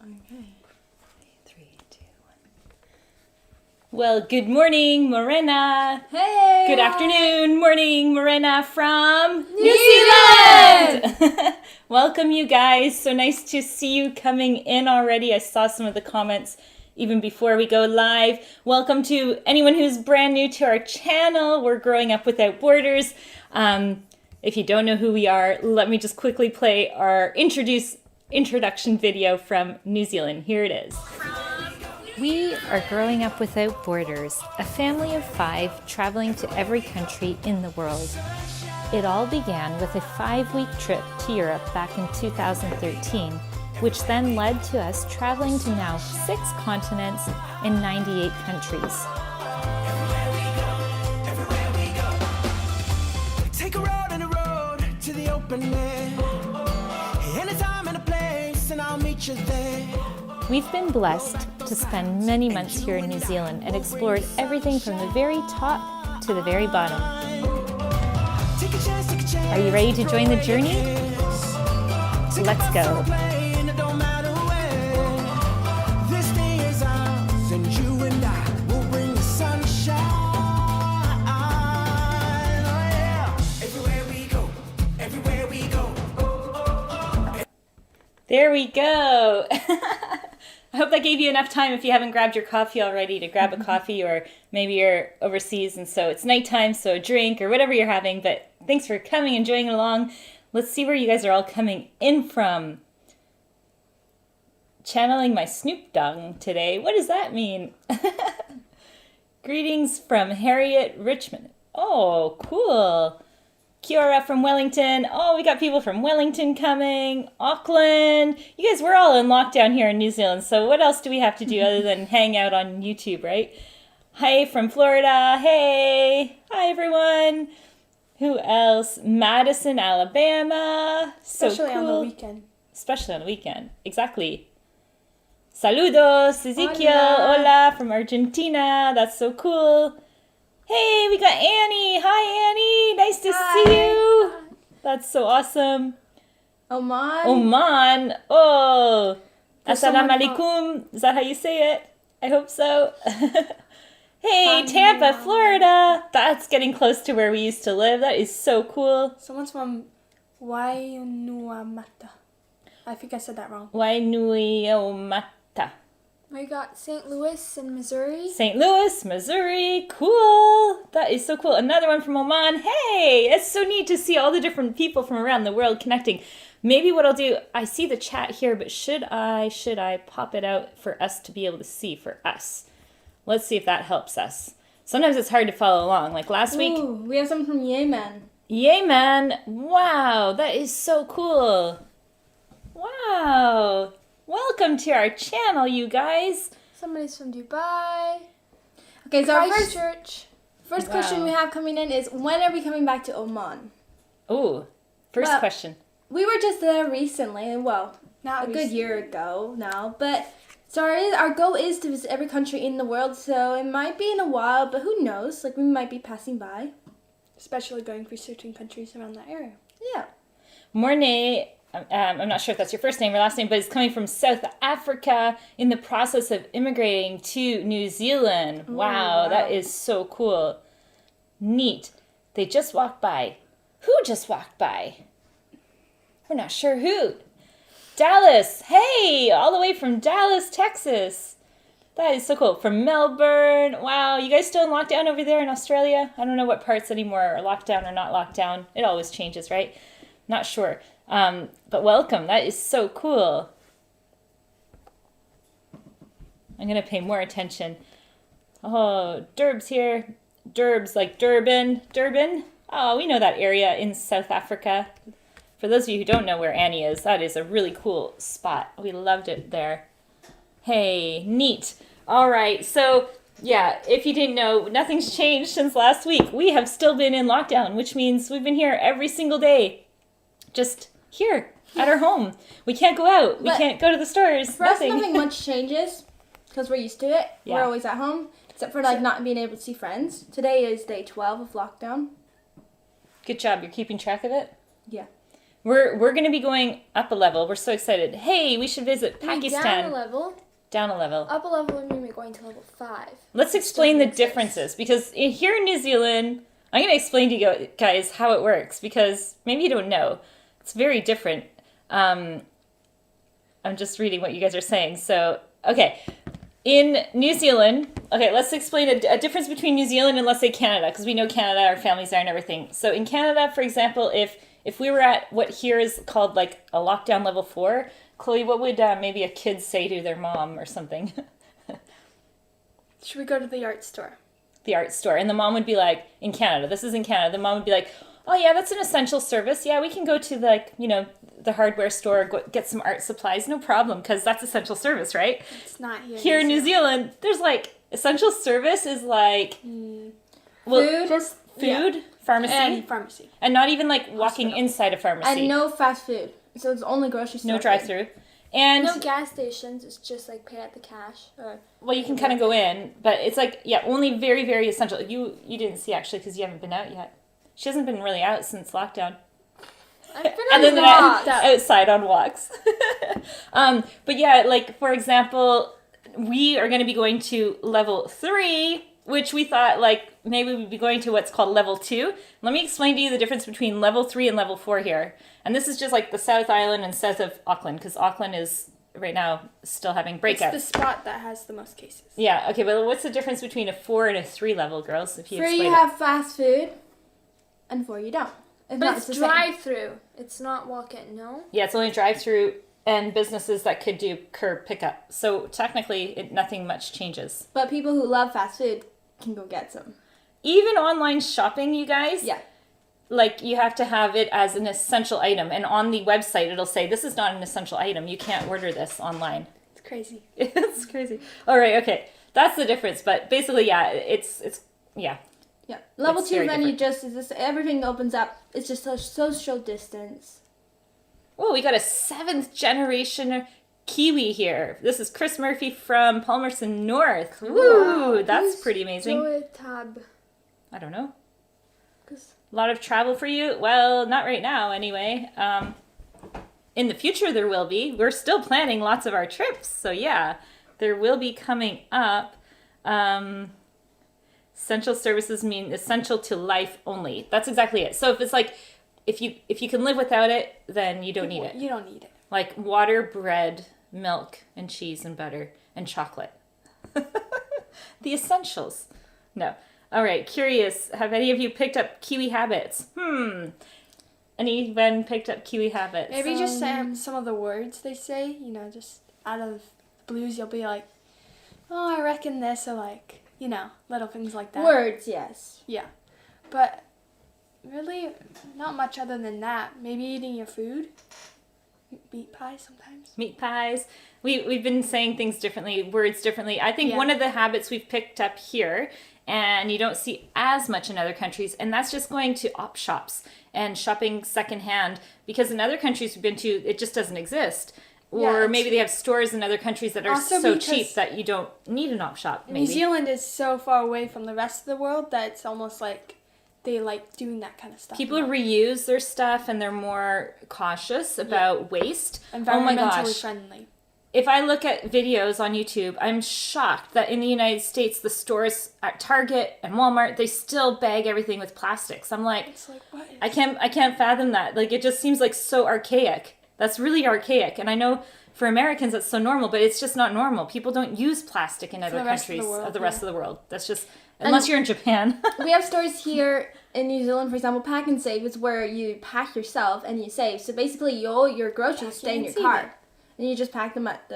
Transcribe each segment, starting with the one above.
Okay. 3, 2, 1. Well, good morning, Morena. Hey! Good afternoon, morning, Morena from New Zealand! Welcome, you guys. So nice to see you coming in already. I saw some of the comments even before we go live. Welcome to anyone who's brand new to our channel. We're Growing Up Without Borders. If you don't know who we are, let me just quickly play our introduction video from New Zealand. Here it is. We are Growing Up Without Borders, a family of 5 traveling to every country in the world. It all began with a 5-week trip to Europe back in 2013, which then led to us traveling to now 6 continents and 98 countries. Take a road and a road to the open air. Anytime and a place, and I'll meet you there. We've been blessed to spend many months here in New Zealand and explored everything from the very top to the very bottom. Are you ready to join the journey? Let's go. This day is ours, and you and I will bring the sunshine. Oh yeah. Everywhere we go, everywhere we go. There we go. I hope that gave you enough time if you haven't grabbed your coffee already to grab a coffee, or maybe you're overseas and so it's nighttime, so a drink or whatever you're having. But thanks for coming and joining along. Let's see where you guys are all coming in from. Channeling my Snoop Dogg today. What does that mean? Greetings from Harriet Richmond. Oh, cool. Kiora from Wellington. Oh, we got people from Wellington coming. Auckland. You guys, we're all in lockdown here in New Zealand, so what else do we have to do other than hang out on YouTube, right? Hi from Florida. Hey. Hi, everyone. Who else? Madison, Alabama. So Especially cool. on the weekend. Especially on the weekend. Exactly. Saludos, Ezekiel. Hola. Hola from Argentina. That's so cool. Hey, we got Annie. Hi, Annie. Nice to see you. That's so awesome. Oman. Oman. Oh. There's Assalamu someone alaikum. Is that how you say it? I hope so. Hey, Hi, Tampa, Mom. Florida. That's getting close to where we used to live. That is so cool. Someone's from Wainuamata. I think I said that wrong. Wainuiomata. We got St. Louis in Missouri. St. Louis, Missouri. Cool. That is so cool. Another one from Oman. Hey, it's so neat to see all the different people from around the world connecting. Maybe what I'll do, I see the chat here, but should I pop it out for us to be able to see for us? Let's see if that helps us. Sometimes it's hard to follow along. Like last week. Ooh, we have someone from Yemen. Yemen. Wow, that is so cool. Wow. Welcome to our channel, you guys. Somebody's from Dubai. Okay, so our first question Wow. we have coming in is, when are we coming back to Oman? Ooh, first Well, question. We were just there recently, well, Not a good recently. year ago now, but so our goal is to visit every country in the world, so it might be in a while, but who knows, like we might be passing by. Especially going through certain countries around that area. Yeah. Mornay, I'm not sure if that's your first name or last name, but it's coming from South Africa in the process of immigrating to New Zealand. Wow, that is so cool. Neat. They just walked by. Who just walked by? We're not sure who. Dallas. Hey, all the way from Dallas, Texas. That is so cool. From Melbourne. Wow, you guys still in lockdown over there in Australia? I don't know what parts anymore are locked down or not locked down. It always changes, right? Not sure. But welcome. That is so cool. I'm going to pay more attention. Oh, Durb's here. Durb's like Durban. Durban? Oh, we know that area in South Africa. For those of you who don't know where Annie is, that is a really cool spot. We loved it there. Hey, neat. All right, so yeah, if you didn't know, nothing's changed since last week. We have still been in lockdown, which means we've been here every single day. Just here at our home. We can't go out. We But can't go to the stores. For us, nothing much changes because we're used to it. Yeah. We're always at home, except for like not being able to see friends. Today is day 12 of lockdown. Good job. You're keeping track of it? Yeah. We're going to be going up a level. We're so excited. Hey, we should visit Pakistan. Down a level. Down a level. Up a level would mean we're going to level 5. Let's explain the differences, because here in New Zealand, I'm going to explain to you guys how it works, because maybe you don't know. It's very different. I'm just reading what you guys are saying. So, okay. In New Zealand, okay, let's explain a difference between New Zealand and, let's say, Canada, because we know Canada, our families are and everything. So in Canada, for example, if we were at what here is called like a lockdown level 4, Chloe, what would maybe a kid say to their mom or something? Should we go to the art store? The art store. And the mom would be like, in Canada, this is in Canada, the mom would be like, oh yeah, that's an essential service. Yeah, we can go to the hardware store, get some art supplies, no problem, because that's essential service, right? It's not here. Here in New Zealand, there's like, essential service is like, Food. Just food, pharmacy. And pharmacy. And not even like walking inside a pharmacy. And no fast food. So it's only grocery store. No drive-through. And No gas stations. It's just like pay at the cash. well, you can kind of go in, but it's like, yeah, only very, very essential. You didn't see actually because you haven't been out yet. She hasn't been really out since lockdown. I've been Other on than walks. outside on walks. But yeah, like for example, we are going to be going to level 3, which we thought like maybe we'd be going to what's called level 2. Let me explain to you the difference between level 3 and level 4 here. And this is just like the South Island and south of Auckland, because Auckland is right now still having breakouts. It's the spot that has the most cases. Yeah, okay, but what's the difference between a 4 and a 3 level, girls? If you 3 explain you it. have fast food, and 4 you don't. But it's drive-through. It's not walk-in, no? Yeah, it's only drive-through and businesses that could do curb pickup. So technically, nothing much changes. But people who love fast food can go get some. Even online shopping, you guys. Yeah. Like, you have to have it as an essential item. And on the website, it'll say, this is not an essential item. You can't order this online. It's crazy. It's crazy. All right, okay. That's the difference. But basically, yeah, it's yeah. Yeah. Level It's 2 very then you different. just, is this, everything opens up. It's just a social distance. Oh, we got a 7th generation Kiwi here. This is Chris Murphy from Palmerston North. Woo! That's pretty amazing. Joy tab. I don't know. 'Cause A lot of travel for you? Well, not right now, anyway. In the future, there will be. We're still planning lots of our trips, so yeah, there will be coming up. Essential services mean essential to life only. That's exactly it. So if it's like, if you can live without it, then you don't need it. You don't need it. Like water, bread, milk, and cheese and butter and chocolate. The essentials. No. All right, curious, have any of you picked up Kiwi habits? Anyone picked up Kiwi habits? Maybe just say some of the words they say, you know, just out of blues, you'll be like, oh, I reckon this, or like, you know, little things like that. Words, yes. Yeah. But really, not much other than that. Maybe eating your food. Meat pie sometimes. Meat pies. We've been saying things differently, words differently. I think one of the habits we've picked up here, and you don't see as much in other countries, and that's just going to op shops and shopping secondhand, because in other countries we've been to, it just doesn't exist. Or Yeah, maybe they have stores in other countries that are Also so because cheap that you don't need an op shop. Maybe. New Zealand is so far away from the rest of the world that it's almost like they like doing that kind of stuff. People reuse their stuff and they're more cautious about waste. Environmentally Oh my gosh. friendly. If I look at videos on YouTube, I'm shocked that in the United States, the stores at Target and Walmart, they still bag everything with plastics. I'm like, It's like, what is I can't fathom that. Like, it just seems like so archaic. That's really archaic. And I know for Americans that's so normal, but it's just not normal. People don't use plastic in other the rest of the countries world, of the rest yeah. of the world. That's just, unless you're in Japan. We have stores here in New Zealand, for example, Pack and Save is where you pack yourself and you save. So basically, all your groceries stay in your save car. it. And you just pack them at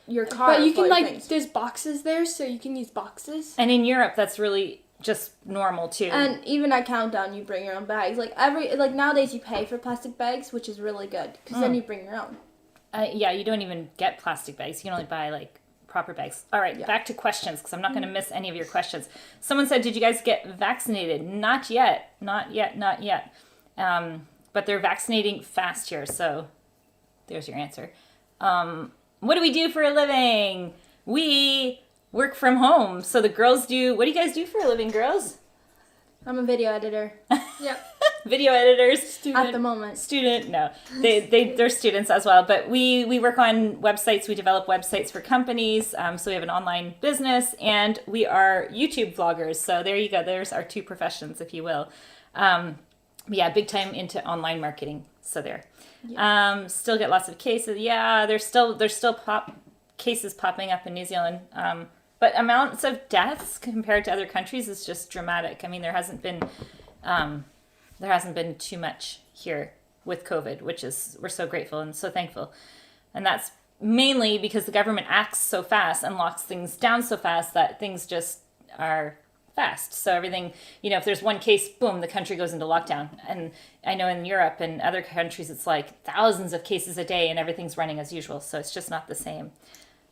your car. But you full can of like, things. there's boxes there, so you can use boxes. And in Europe, that's really just normal too. And even at Countdown, you bring your own bags. Like nowadays, you pay for plastic bags, which is really good because then you bring your own. Yeah, you don't even get plastic bags. You can only buy like proper bags. All right, back to questions because I'm not going to miss any of your questions. Someone said, "Did you guys get vaccinated?" Not yet. Not yet. But they're vaccinating fast here, so there's your answer. What do we do for a living? We work from home. So the girls do. What do you guys do for a living, girls? I'm a video editor. Yep. video editors. At the moment. Student, no. They're students as well. But we work on websites. We develop websites for companies. So we have an online business, and we are YouTube vloggers. So there you go. There's our two professions, if you will. Yeah, big time into online marketing. So there. Yeah. Still get lots of cases. Yeah, there's still cases popping up in New Zealand. But amounts of deaths compared to other countries is just dramatic. I mean, there hasn't been too much here with COVID, which is, we're so grateful and so thankful. And that's mainly because the government acts so fast and locks things down so fast that things just are fast. So everything, if there's one case, boom, the country goes into lockdown. And I know in Europe and other countries, it's like thousands of cases a day and everything's running as usual. So it's just not the same.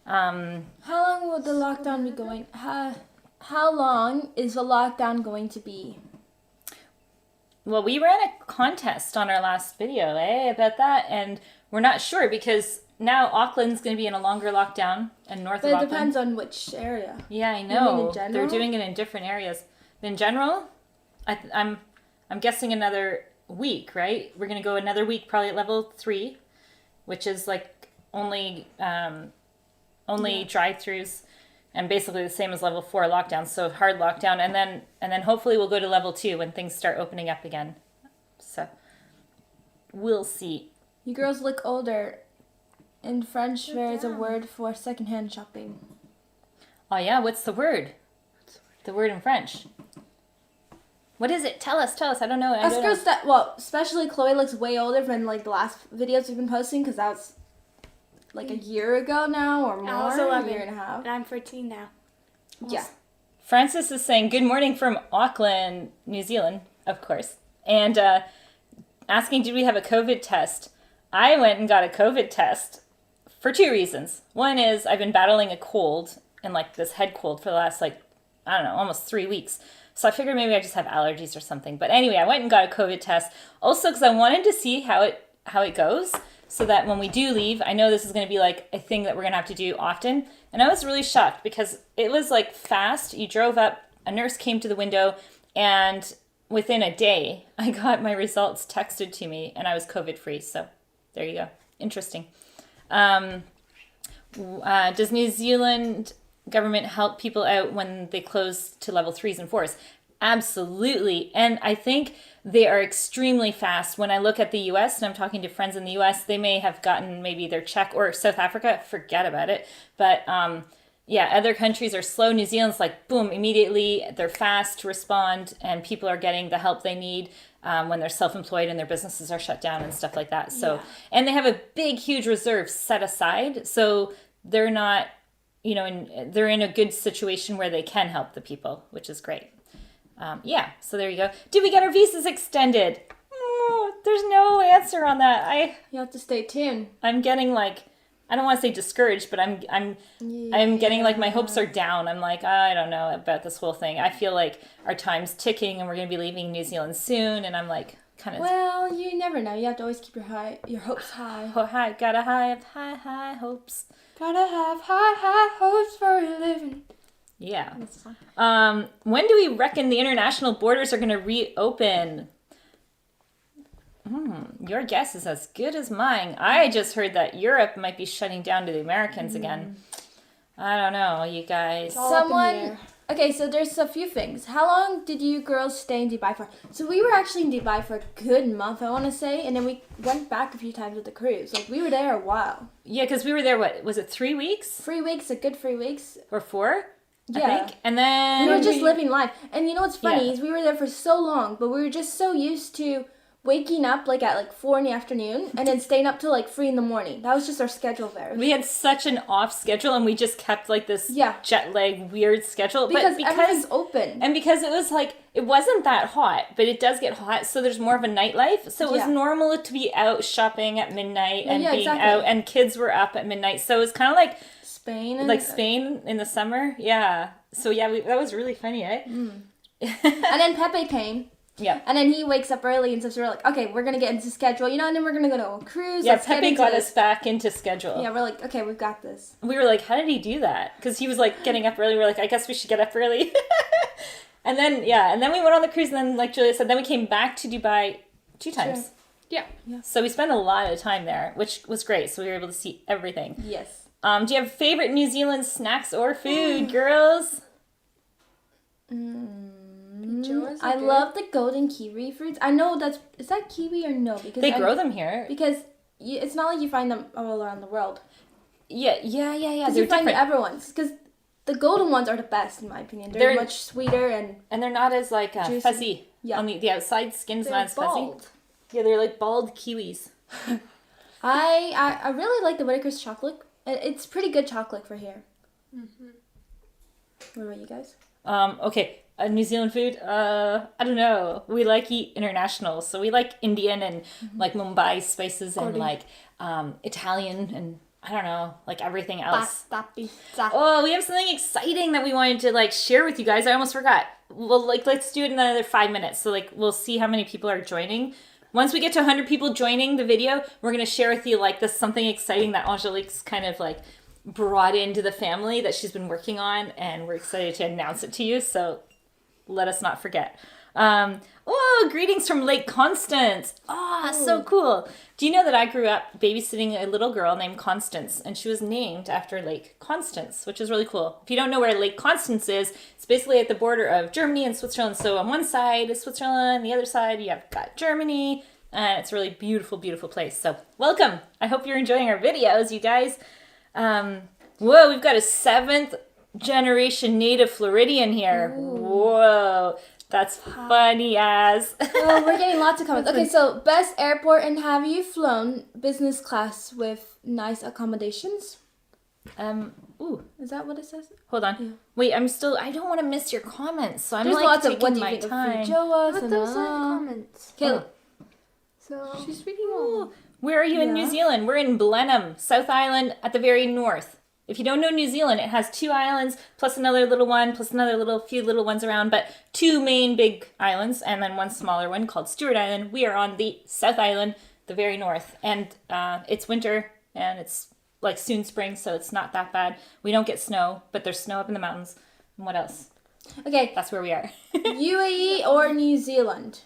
How long will the lockdown be going? How long is the lockdown going to be? Well, we ran a contest on our last video, about that, and we're not sure because now Auckland's going to be in a longer lockdown, and north of Auckland. But it depends on which area. Yeah, I know. In general? They're doing it in different areas. In general, I'm guessing another week, right? We're going to go another week probably at level 3, which is like only drive-throughs. And basically the same as level 4 lockdown, so hard lockdown, and then hopefully we'll go to level 2 when things start opening up again. So we'll see. You girls look older. In French, there is a word for secondhand shopping. Oh yeah, what's the word? The word in French. What is it? Tell us. I don't know. Us girls, especially Chloe looks way older than like the last videos we've been posting because that was like a year ago now or more. I was 11. A year and a half. And I'm 14 now. Yeah. Francis is saying, good morning from Auckland, New Zealand, of course. And asking, did we have a COVID test? I went and got a COVID test for 2 reasons. One is I've been battling a cold and like this head cold for the last almost 3 weeks. So I figured maybe I just have allergies or something. But anyway, I went and got a COVID test. Also because I wanted to see how it goes. So that when we do leave, I know this is going to be like a thing that we're going to have to do often. And I was really shocked because it was like fast. You drove up, a nurse came to the window, and within a day, I got my results texted to me and I was COVID free. So there you go. Interesting. Does New Zealand government help people out when they close to level 3s and 4s? Absolutely. And I think they are extremely fast. When I look at the US and I'm talking to friends in the US, they may have gotten maybe their check, or South Africa, forget about it. But other countries are slow. New Zealand's like, boom, immediately they're fast to respond and people are getting the help they need when they're self-employed and their businesses are shut down and stuff like that. So, and they have a big, huge reserve set aside. So they're not, they're in a good situation where they can help the people, which is great. So there you go. Did we get our visas extended? There's no answer on that. You have to stay tuned. I'm getting like, I don't want to say discouraged, but I'm getting like my hopes are down. I'm like, I don't know about this whole thing. I feel like our time's ticking and we're going to be leaving New Zealand soon. And I'm like, kind of. Well, you never know. You have to always keep your hopes high. Oh, high. Gotta have high hopes. Gotta have high hopes for a living. Yeah. When do we reckon the international borders are going to reopen? Your guess is as good as mine. I just heard that Europe might be shutting down to the Americans again. I don't know, you guys. Okay, so there's a few things. How long did you girls stay in Dubai for? So we were actually in Dubai for a good month, I want to say, and then we went back a few times with the cruise. Like, we were there a while. Yeah, because we were there, what, was it 3 weeks? 3 weeks, a good 3 weeks. Or 4? Yeah. I think. And then... We were just living life. And you know what's funny is we were there for so long, but we were just so used to waking up like at like 4 in the afternoon and then staying up till like 3 in the morning. That was just our schedule there. We had such an off schedule and we just kept like this jet lag weird schedule. Because everything's open. And because it was like, it wasn't that hot, but it does get hot. So there's more of a nightlife. So it was normal to be out shopping at midnight and being out, and kids were up at midnight. So it was kind of like Spain in the summer. Yeah. So that was really funny, eh? And then Pepe came. Yeah. And then he wakes up early and so we're like, okay, we're going to get into schedule, and then we're going to go to a cruise. Yeah, Pepe got us back into schedule. Yeah, we're like, okay, we've got this. We were like, how did he do that? Because he was like getting up early. We were like, I guess we should get up early. And then we went on the cruise, and then like Julia said, then we came back to Dubai 2 times. Yeah. So we spent a lot of time there, which was great. So we were able to see everything. Yes. Do you have favorite New Zealand snacks or food, girls? I love the golden kiwi fruits. I know is that kiwi or no? Because They grow them here. Because it's not like you find them all around the world. Yeah. Because you find everyone's. Because the golden ones are the best in my opinion. They're much sweeter and they're not as like fuzzy. Yeah. On the outside skin's They're not as bald. fuzzy. Yeah, they're like bald kiwis. I really like the Whitaker's chocolate. It's pretty good chocolate for here. What about you guys? Okay. New Zealand food, I don't know. We like eat international, so we like Indian and like Mumbai spices and like Italian and I don't know, like everything else. Pasta, pizza. Oh, we have something exciting that we wanted to like share with you guys. I almost forgot. Well, like let's do it in another 5 minutes. So like we'll see how many people are joining. Once we get to 100 people joining the video, we're gonna share with you like this something exciting that Angelique's kind of like brought into the family that she's been working on, and we're excited to announce it to you. So let us not forget. Greetings from Lake Constance. So cool. Do you know that I grew up babysitting a little girl named Constance, and she was named after Lake Constance, which is really cool. If you don't know where Lake Constance is, it's basically at the border of Germany and Switzerland. So on one side is Switzerland, the other side you have got Germany, and it's a really beautiful, beautiful place. So welcome. I hope you're enjoying our videos, you guys. We've got a 7th generation native Floridian here. Ooh. Whoa, that's funny as. Oh, we're getting lots of comments. Okay, so best airport, and have you flown business class with nice accommodations? Is that what it says? Hold on. Yeah. Wait, I don't want to miss your comments, so I'm There's like lots taking of what do you my think time. of Joas But and those are comments. Okay. So She's reading all. Where are you in New Zealand? We're in Blenheim, South Island at the very north. If you don't know New Zealand, it has 2 islands, plus another little one, plus another few little ones around, but 2 main big islands, and then one smaller one called Stewart Island. We are on the South Island, the very north, and it's winter, and it's like soon spring, so it's not that bad. We don't get snow, but there's snow up in the mountains. And what else? Okay. That's where we are. UAE or New Zealand?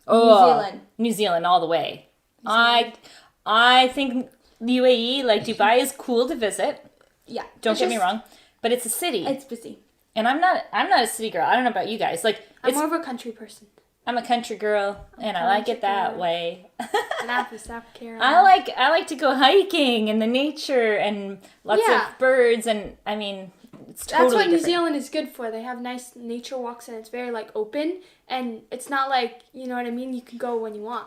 New Zealand all the way. I think the UAE, like Dubai, is cool to visit. Yeah. Don't get me wrong, but it's a city. It's busy. And I'm not a city girl. I don't know about you guys. Like I'm more of a country person. I'm a country girl, and I like it that way. And I'm from South Carolina. I like to go hiking in the nature and lots of birds, and I mean it's totally That's what different. New Zealand is good for. They have nice nature walks, and it's very like open, and it's not like, you know what I mean, you can go when you want.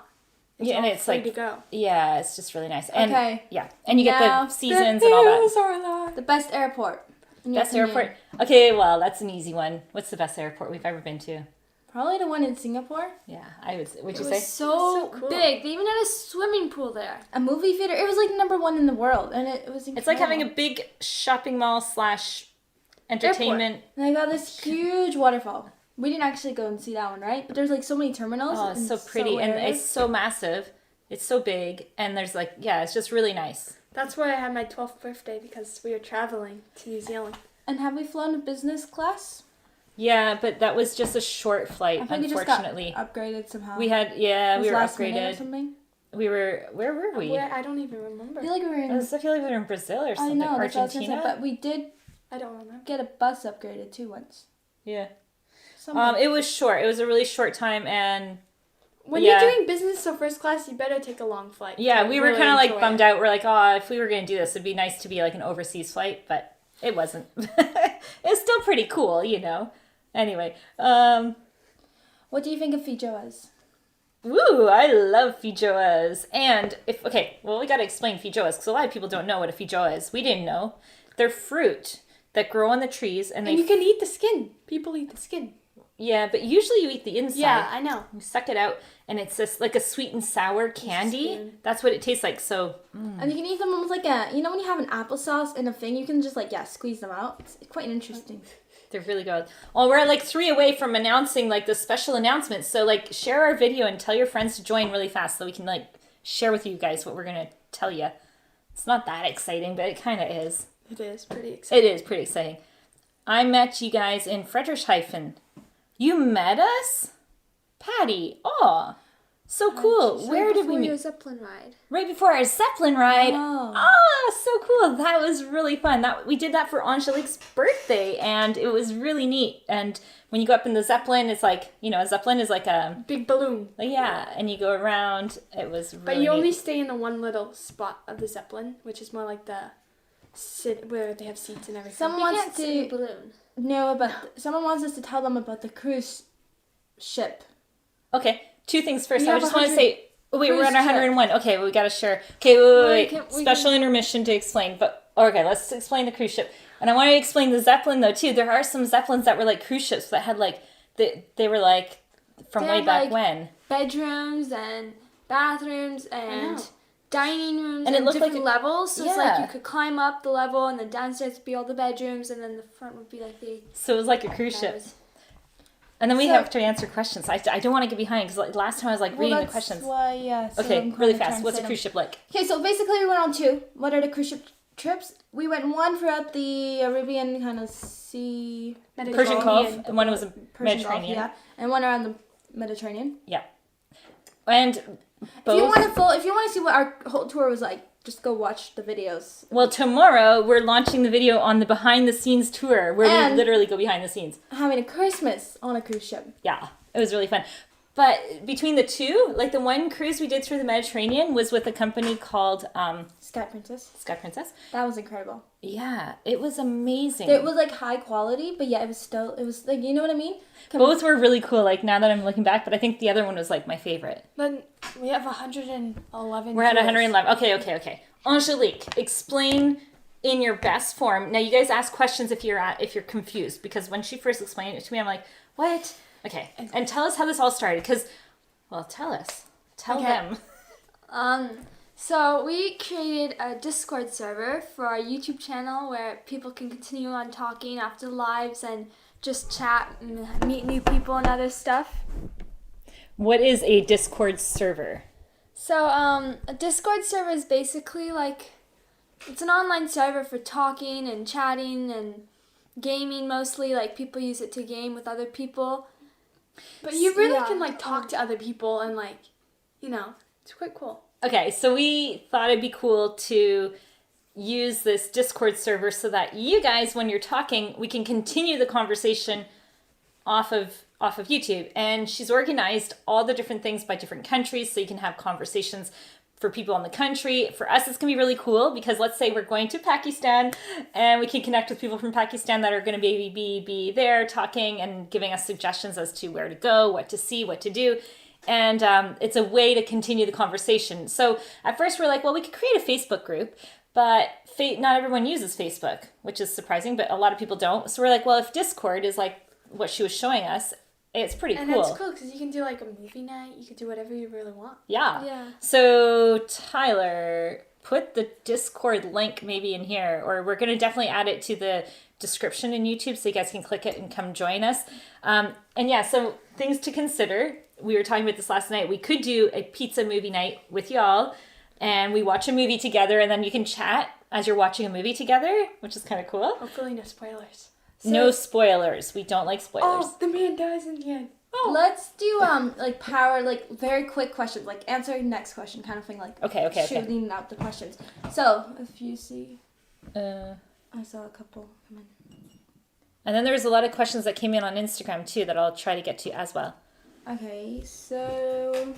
And it's free like to go. Yeah, it's just really nice. And okay. Yeah, and you get the seasons and all that. The best airport. Best airport. Okay, well that's an easy one. What's the best airport we've ever been to? Probably the one in Singapore. Yeah, I would. Would you it say? was so cool. big. They even had a swimming pool there. A movie theater. It was like #1 in the world, and it was incredible. It's like having a big shopping mall / entertainment. And I got this huge waterfall. We didn't actually go and see that one, right? But there's like so many terminals. Oh, it's so pretty, and it's so massive. It's so big, and there's like, it's just really nice. That's why I had my 12th birthday, because we were traveling to New Zealand. And have we flown business class? Yeah, but that was just a short flight, I think unfortunately. We just got upgraded somehow. We had, we were last minute or upgraded. something? We were, where were we? I don't even remember. I feel like we were in... I feel like we were in Brazil or something. I know, that's what I was gonna Argentina. say, but we did I don't remember. get a bus upgraded too once. Yeah. Something. It was short. It was a really short time, and When you're doing business or first class, you better take a long flight. yeah, we were really kind of like enjoy bummed out. We're like, if we were going to do this, it'd be nice to be like an overseas flight, but it wasn't. It's still pretty cool, you know. Anyway, What do you think of feijoas? Woo, I love feijoas. And we got to explain feijoas because a lot of people don't know what a feijoa is. We didn't know. They're fruit that grow on the trees, and you can eat the skin. People eat the skin. Yeah, but usually you eat the inside. Yeah, I know. You suck it out, and it's just like a sweet and sour candy. That's what it tastes like. So, And you can eat them with like when you have an applesauce in a thing, you can just squeeze them out. It's quite interesting. they're really good. Well, we're like 3 away from announcing like the special announcement. So share our video and tell your friends to join really fast so we can share with you guys what we're going to tell you. It's not that exciting, but it kind of is. It is pretty exciting. It is pretty exciting. I met you guys in Friedrichshafen. You met us? Patty. Oh, so cool. Where did we meet? Your Zeppelin ride. Right before our Zeppelin ride. Oh. Oh, so cool. That was really fun. We did that for Angelique's birthday, and it was really neat. And when you go up in the Zeppelin, it's like, a Zeppelin is like a... Big balloon. Yeah, and you go around. It was really But you neat. only stay in the one little spot of the Zeppelin, which is more like where they have seats and everything. Someone You wants can't see the to balloon. know about. Someone wants us to tell them about the cruise ship. Okay, two things first. We I have just want to 100 say... Oh, wait, we're cruise on our trip. 101. Okay, we got to share. Okay, wait. we Special intermission to explain. But okay, let's explain the cruise ship. And I want to explain the Zeppelin, though, too. There are some Zeppelins that were like cruise ships that had like... They were like from They way had, back like, when. Bedrooms and bathrooms and know. dining rooms And it and looked different like levels. So it's like Yeah. you could climb up the level, and then downstairs would be all the bedrooms, and then the front would be like the... So it was like a cruise ship. bars. And then we So- have to answer questions. I don't want to get behind because like, last time I was like reading the questions. Why, yeah. So Okay, I'm really kinda trying fast. to What's say a cruise ship like? Okay, so basically we went on two. What are the cruise ship trips? We went one throughout the Arabian kind of sea, Persian Gulf, and one was a Persian Mediterranean. Gulf, yeah, and one around the Mediterranean. And If you both. want to see what our whole tour was like, just go watch the videos. Well, tomorrow we're launching the video on the behind the scenes tour where And- we literally go behind the scenes. Having a Christmas on a cruise ship. Yeah, it was really fun. But between the two, like the one cruise we did through the Mediterranean was with a company called Sky Princess. Sky Princess. That was incredible. Yeah, it was amazing. It was like high quality, but yeah, it was like, you know what I mean? Both were really cool, like now that I'm looking back, but I think the other one was like my favorite. Then we have 111. We're at tours. 111. Okay. Angelique, explain in your best form. Now you guys ask questions if you're confused, because when she first explained it to me, I'm like, what? Okay, and tell us how this all started, because, well, tell us. Tell them. So we created a Discord server for our YouTube channel where people can continue on talking after the lives and just chat and meet new people and other stuff. What is a Discord server? So a Discord server is basically like, it's an online server for talking and chatting and gaming mostly. Like people use it to game with other people. But you really Yeah. can like talk to other people and like, it's quite cool. Okay, so we thought it'd be cool to use this Discord server so that you guys, when you're talking, we can continue the conversation off of YouTube. And she's organized all the different things by different countries, so you can have conversations for people in the country. For us, it's gonna be really cool because let's say we're going to Pakistan and we can connect with people from Pakistan that are gonna be there talking and giving us suggestions as to where to go, what to see, what to do. And it's a way to continue the conversation. So at first we're like, well, we could create a Facebook group, but not everyone uses Facebook, which is surprising, but a lot of people don't. So we're like, well, if Discord is like what she was showing us, it's pretty And cool. it's cool because you can do like a movie night. You can do whatever you really want. Yeah. Yeah. So Tyler, put the Discord link maybe in here, or we're going to definitely add it to the description in YouTube so you guys can click it and come join us. And yeah, so things to consider. We were talking about this last night. We could do a pizza movie night with y'all, and we watch a movie together, and then you can chat as you're watching a movie together, which is kind of cool. Hopefully no spoilers. No spoilers. We don't like spoilers. Oh, the man dies in the end. Let's do like very quick questions, like answer next question kind of thing, like Okay. shooting out the questions. So if you see, Uh, I saw a couple come in. and then there's a lot of questions that came in on Instagram too that I'll try to get to as well. Okay, so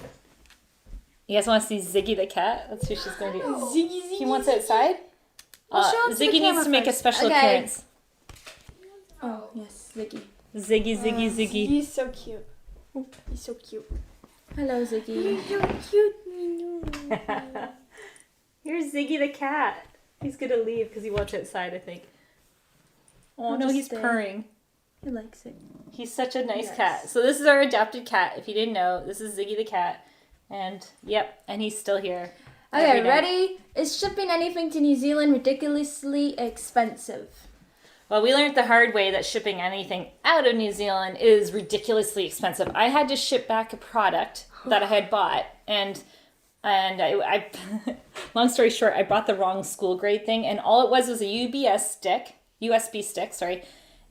You guys want to see Ziggy the cat? That's who she's going to do. Ziggy. He wants outside? Well, show it to the Ziggy needs camera to make a first. special Okay. appearance. oh yes, Ziggy. Ziggy. He's so cute. He's so cute. Hello, Ziggy. Here's Ziggy the cat. He's going to leave because he wants outside, I think. Oh, He'll no, just he's stay. purring. He likes it. He's such a nice Yes. cat. So this is our adopted cat. If you didn't know, this is Ziggy the cat. And, yep, and he's still here. Okay, every night. ready? Is shipping anything to New Zealand ridiculously expensive? Well, we learned the hard way that shipping anything out of New Zealand is ridiculously expensive. I had to ship back a product that I had bought, and I long story short, I bought the wrong school grade thing, and all it was a USB stick,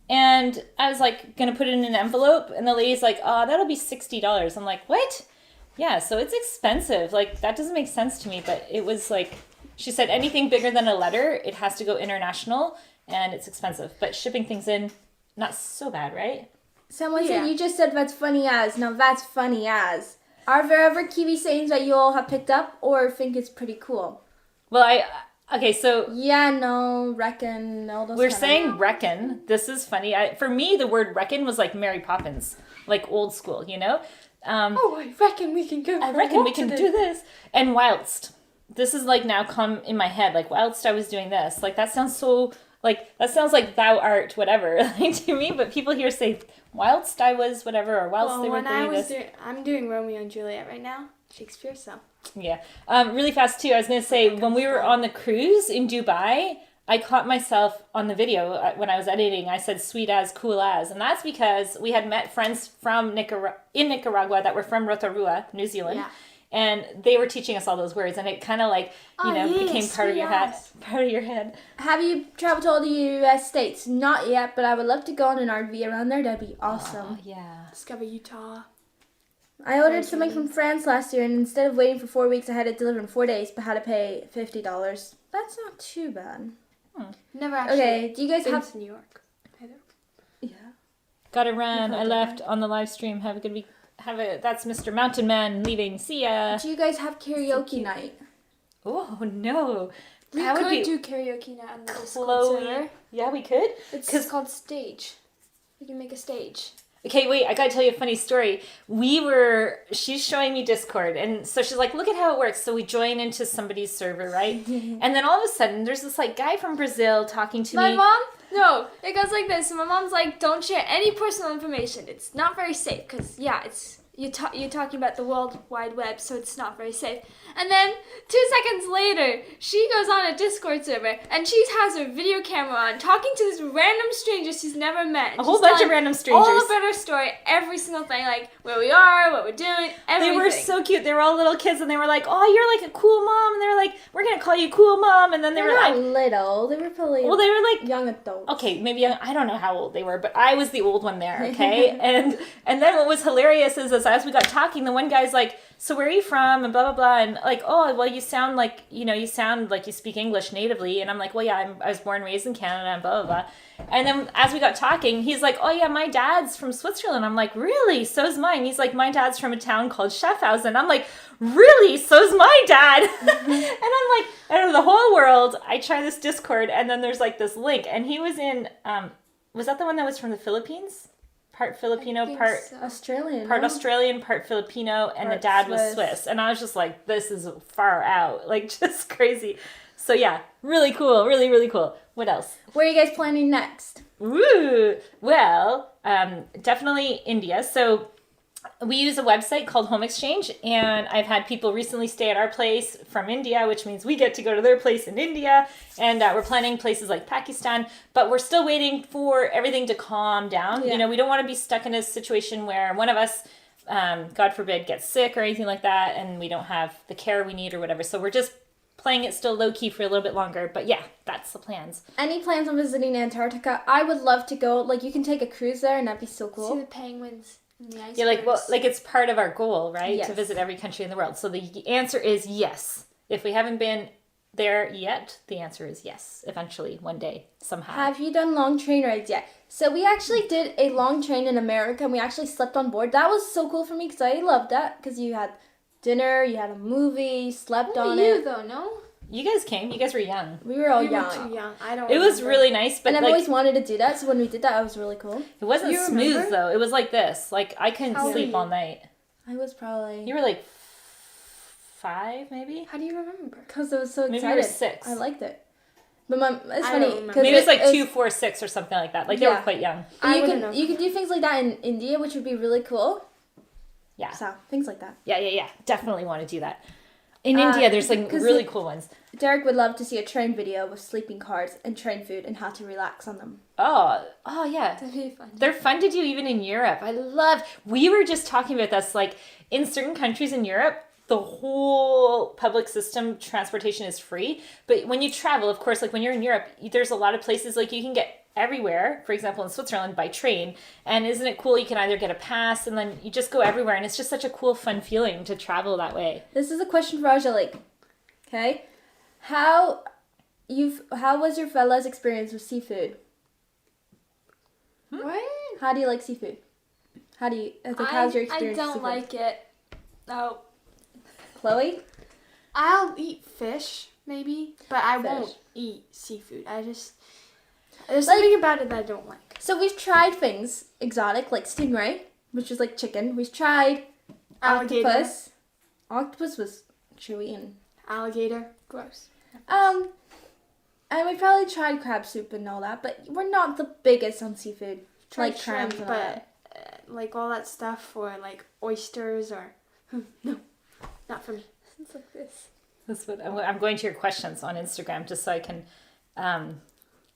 And I was like, gonna put it in an envelope. And the lady's like, oh, that'll be $60. I'm like, what? Yeah, so it's expensive. Like, that doesn't make sense to me. But it was like, she said anything bigger than a letter, it has to go international. And it's expensive. But shipping things in, not so bad, right? Someone said, you just said that's funny as. Now that's funny as. Are there ever Kiwi sayings that you all have picked up or think it's pretty cool? Well, okay, so... Yeah, no, reckon, all those we're kind saying reckon. This is funny. For me, the word reckon was like Mary Poppins. Like old school, you know? I reckon we can go. I reckon we can do this. And whilst. This is like now come in my head. Like, whilst I was doing this. Like, that sounds so... Like, that sounds like thou art whatever to me. But people here say, whilst I was whatever, or whilst they were doing this. I'm doing Romeo and Juliet right now. Shakespeare, so. Yeah. Really fast, too. I was going to say, when we were on the cruise in Dubai, I caught myself on the video when I was editing. I said sweet as, cool as. And that's because we had met friends from Nicaragua that were from Rotorua, New Zealand. Yeah. And they were teaching us all those words. And it kind of like, became part of your head. Have you traveled to all the U.S. states? Not yet, but I would love to go on an RV around there. That'd be awesome. Oh, yeah. Discover Utah. I ordered something from France last year, and instead of waiting for 4 weeks, I had it delivered in 4 days, but had to pay $50. That's not too bad. Never actually Do you guys been have... to New York either. Yeah. Gotta run. I left on the live stream. Have a good week. That's Mr. Mountain Man leaving. See ya. Do you guys have karaoke night? Oh, no. We That would could be do karaoke night on the Discord Chloe. server. Yeah, we could. It's called Stage. We can make a stage. Okay, wait, I gotta tell you a funny story. She's showing me Discord, and so she's like, look at how it works. So we join into somebody's server, right? And then all of a sudden, there's this like guy from Brazil talking to My me. mom? No, it goes like this. My mom's like, don't share any personal information. It's not very safe, because, you're talking about the World Wide Web, so it's not very safe. And then 2 seconds later, she goes on a Discord server, and she has her video camera on, talking to this random stranger she's never met. And A whole she's bunch of telling random strangers. all about her story, every single thing, like where we are, what we're doing, everything. They were so cute. They were all little kids, and they were like, oh, you're like a cool mom. And they were like, we're going to call you cool mom. And then they They're were not like... little. They were probably Well, they were like... young adults. Okay, maybe I don't know how old they were, but I was the old one there, okay? and then what was hilarious is as we got talking, the one guy's like, so where are you from? And blah, blah, blah. And like, oh, well, you sound like you speak English natively. And I'm like, well, yeah, I was born and raised in Canada and blah, blah, blah. And then as we got talking, he's like, oh, yeah, my dad's from Switzerland. I'm like, really? So's mine. He's like, my dad's from a town called Schaffhausen. I'm like, really? So's my dad. And I'm like, out of the whole world, I try this Discord, and then there's like this link. And he was in, was that the one that was from the Philippines? Part Filipino, part Australian. Part Australian, part Filipino, and the dad was Swiss. And I was just like, this is far out. Like, just crazy. So yeah, really cool. Really, really cool. What else? Where are you guys planning next? Woo! Well, definitely India. So we use a website called Home Exchange, and I've had people recently stay at our place from India, which means we get to go to their place in India, and we're planning places like Pakistan, but we're still waiting for everything to calm down. Yeah. You know, we don't want to be stuck in a situation where one of us, God forbid, gets sick or anything like that, and we don't have the care we need or whatever. So we're just playing it still low-key for a little bit longer, but yeah, that's the plans. Any plans on visiting Antarctica? I would love to go. Like, you can take a cruise there, and that'd be so cool. See the penguins and the icebergs. Yeah, like it's part of our goal, right? Yes. To visit every country in the world. So the answer is yes. If we haven't been there yet, the answer is yes. Eventually, one day, somehow. Have you done long train rides yet? So we actually did a long train in America, and we actually slept on board. That was so cool for me, because I loved that, because you had dinner, you had a movie, slept on you it. though, no? You guys came. You guys were young. We were all We young. were too young. I don't It was remember. really nice, but And I've like always wanted to do that, so when we did that, it was really cool. it wasn't You smooth remember? though. It was like this. Like I couldn't How old sleep were you? all night. I was probably... You were like 5, maybe. How do you remember? Because I was so Maybe excited. you were 6. I liked it. But it's I funny. don't remember. 'cause Maybe it was like was- 2, 4, 6 or something like that. Like they were Yeah. quite young. I You wouldn't can know. you can do things like that in India, which would be really cool. Yeah. So things like that. Yeah. Definitely want to do that. In India, there's like 'cause really it- cool ones. Derek would love to see a train video with sleeping cars and train food and how to relax on them. Oh yeah. That'd be fun. They're fun to do even in Europe. We were just talking about this, like in certain countries in Europe, the whole public system transportation is free. But when you travel, of course, like when you're in Europe, there's a lot of places like you can get everywhere, for example, in Switzerland by train. And isn't it cool? You can either get a pass and then you just go everywhere. And it's just such a cool, fun feeling to travel that way. This is a question for Angelique. Okay. How was your fella's experience with seafood? What? How do you like seafood? How's your experience I with don't seafood? like it. No. Chloe? I'll eat fish, maybe, but I Fish. won't eat seafood. There's something about it that I don't like. So we've tried things exotic, like stingray, which is like chicken. We've tried Alligator. octopus. Octopus was chewy and Alligator. Gross. and we probably tried crab soup and all that, but we're not the biggest on seafood. Like shrimp, clams and all but that. like all that stuff, or like oysters, or no, not for me. It's like this. That's what I'm going to your questions on Instagram just so I can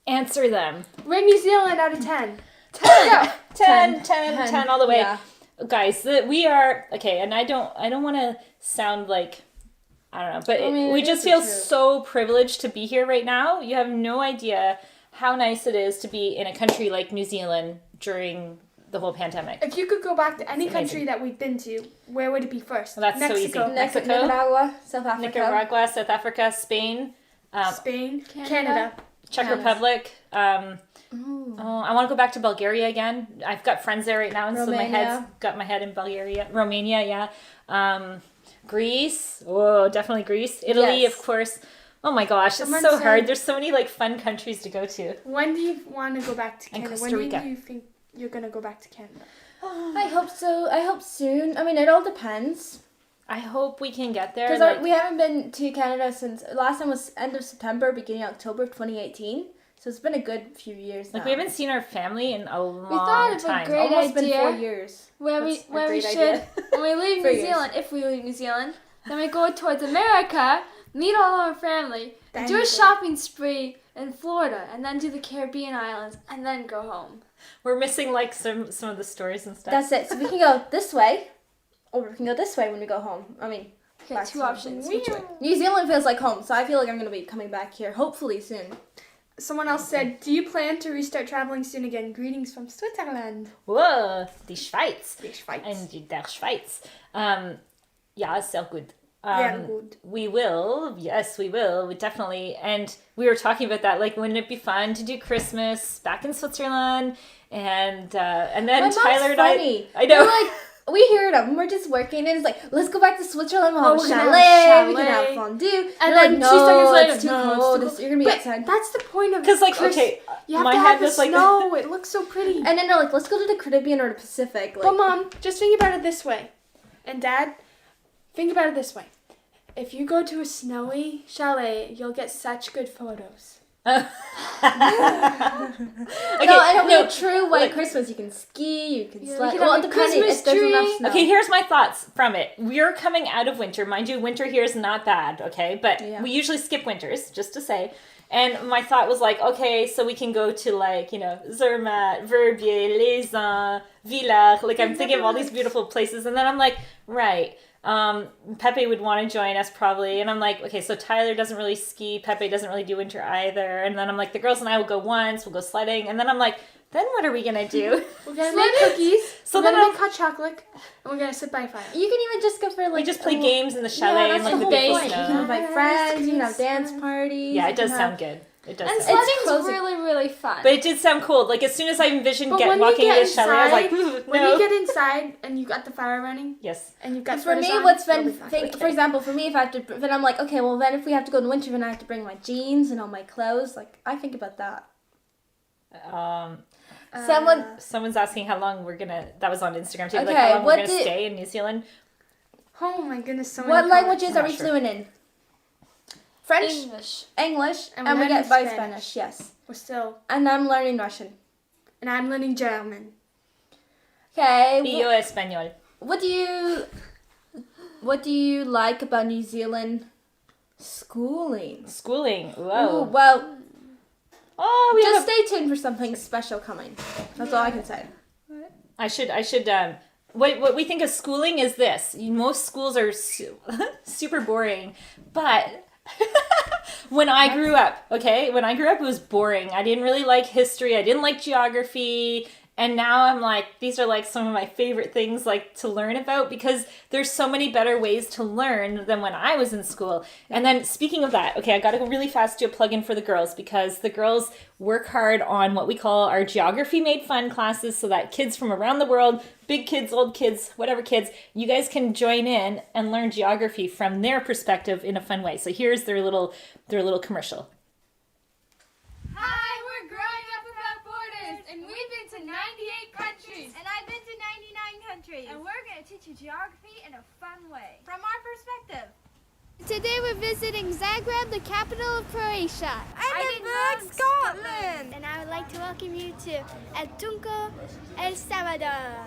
answer them. Rate New Zealand out of 10. 10 all the way. Yeah. Guys, we are okay, and I don't want to sound like I don't know, but we just feel so privileged to be here right now. You have no idea how nice it is to be in a country like New Zealand during the whole pandemic. If you could go back to any It's country amazing. that we've been to, where would it be first? Well, that's so Mexico, easy. Mexico, Nicaragua, South Africa. Nicaragua, South Africa, Spain, Spain, Canada. Czech Republic. I want to go back to Bulgaria again. I've got friends there right now, and so my Romania. got my head in Bulgaria. Romania, yeah. Greece. Oh, definitely Greece. Italy, Yes. of course. Oh my gosh, Someone it's so said- hard. There's so many like fun countries to go to. When do you want to go back to And Canada? Costa When Rica. do you think you're going to go back to Canada? I hope so. I hope soon. I mean, it all depends. I hope we can get there. Because like- we haven't been to Canada since last time was end of September, beginning of October 2018. So it's been a good few years now. Like we haven't seen our family in a long thought of a time. great almost been idea. 4 years. Where That's a we great should idea. when we leave 4 New years. Zealand, if we leave New Zealand, then we go towards America, meet all our family, Then do you a go. shopping spree in Florida, and then do the Caribbean islands, and then go home. We're missing like some of the stories and stuff. That's it. So we can go this way, or we can go this way when we go home. I mean, Okay, back two to options. Which way? New Zealand feels like home, so I feel like I'm going to be coming back here hopefully soon. Someone else said, do you plan to restart traveling soon again? Greetings from Switzerland. Whoa, die Schweiz. Die Schweiz. And der Schweiz. Ja, sehr gut. Very good. We will. Yes, we will. We definitely. And we were talking about that. Like, wouldn't it be fun to do Christmas back in Switzerland? And then My mom's Tyler and funny. I know. We're like, we hear it when we're just working, and it's like, let's go back to Switzerland. We'll have a we're gonna chalet, have a we can have chalet. fondue. And You're then like, 2 seconds no, later, it's too no, it's cold. too It's- You're gonna be But outside. that's the point of Because like, Chris- okay, You have my to head have the was like. snow. It looks so pretty. And then they're like, let's go to the Caribbean or the Pacific. Like, But Mom, just think about it this way. And Dad, think about it this way. If you go to a snowy chalet, you'll get such good photos. Okay, no, it'll be no, a true white like- Christmas. You can ski, you can Yeah, slide. we can Well, have a depending Christmas if there's enough tree. snow. Okay, here's my thoughts from it. We're coming out of winter. Mind you, winter here is not bad, okay? But Yeah. we usually skip winters, just to say. And my thought was like, okay, so we can go to like, Zermatt, Verbier, Les Villars. Like I'm thinking of all these beautiful places. And then I'm like, right. Pepe would want to join us probably. And I'm like, okay, so Tyler doesn't really ski. Pepe doesn't really do winter either. And then I'm like, the girls and I will go once. We'll go sledding. And then I'm like, then what are we going to do? We're gonna make cookies. So we're then gonna I'll- make hot chocolate, and we're gonna sit by a fire. You can even just go for like. We just play a- games in the chalet Yeah, and that's like the the whole beautiful point. You can snow. invite friends. You can have dance parties. Yeah, you it does can sound have- good. It does And sound good. sledding's cozy. really, really fun. But it did sound cool. Like as soon as I envisioned But when you walking get into the chalet, I was like, inside- no. When you get inside and you got the fire running Yes. and you've got For sweaters me, on, what's it'll been, be fun. for example, for me, if I have to, then I'm like, okay, well, then if we have to go in the winter, then I have to bring my jeans and all my clothes. Like, I think about that. Someone's asking how long we're gonna. That was on Instagram too. Like Okay, how long we're what gonna did- stay in New Zealand. Oh my goodness, so What many languages are Not we sure. fluent in? French, English. English, And and we're we get learning by Spanish. Spanish, yes. We're still, And I'm learning Russian. and I'm learning German. Okay, Bio español. what do you like about New Zealand schooling? Schooling. Ooh, Whoa. well, Oh, we just have. stay tuned for something special coming. That's all I can say. I should what we think of schooling is this. Most schools are super boring, but when I grew up, it was boring. I didn't really like history. I didn't like geography. And now I'm like, these are like some of my favorite things like to learn about because there's so many better ways to learn than when I was in school. And then speaking of that, okay, I got to go really fast do a plug-in for the girls because the girls work hard on what we call our Geography Made Fun classes so that kids from around the world, big kids, old kids, whatever kids, you guys can join in and learn geography from their perspective in a fun way. So here's their little commercial. Hi, we're Growing Up Without Borders, and we've been to 98 countries. And I've been to 99 countries. And we're going to teach you geography in a fun way. From our perspective. Today we're visiting Zagreb, the capital of Croatia. Edinburgh, Scotland. And I would like to welcome you to Antarctica, El Salvador.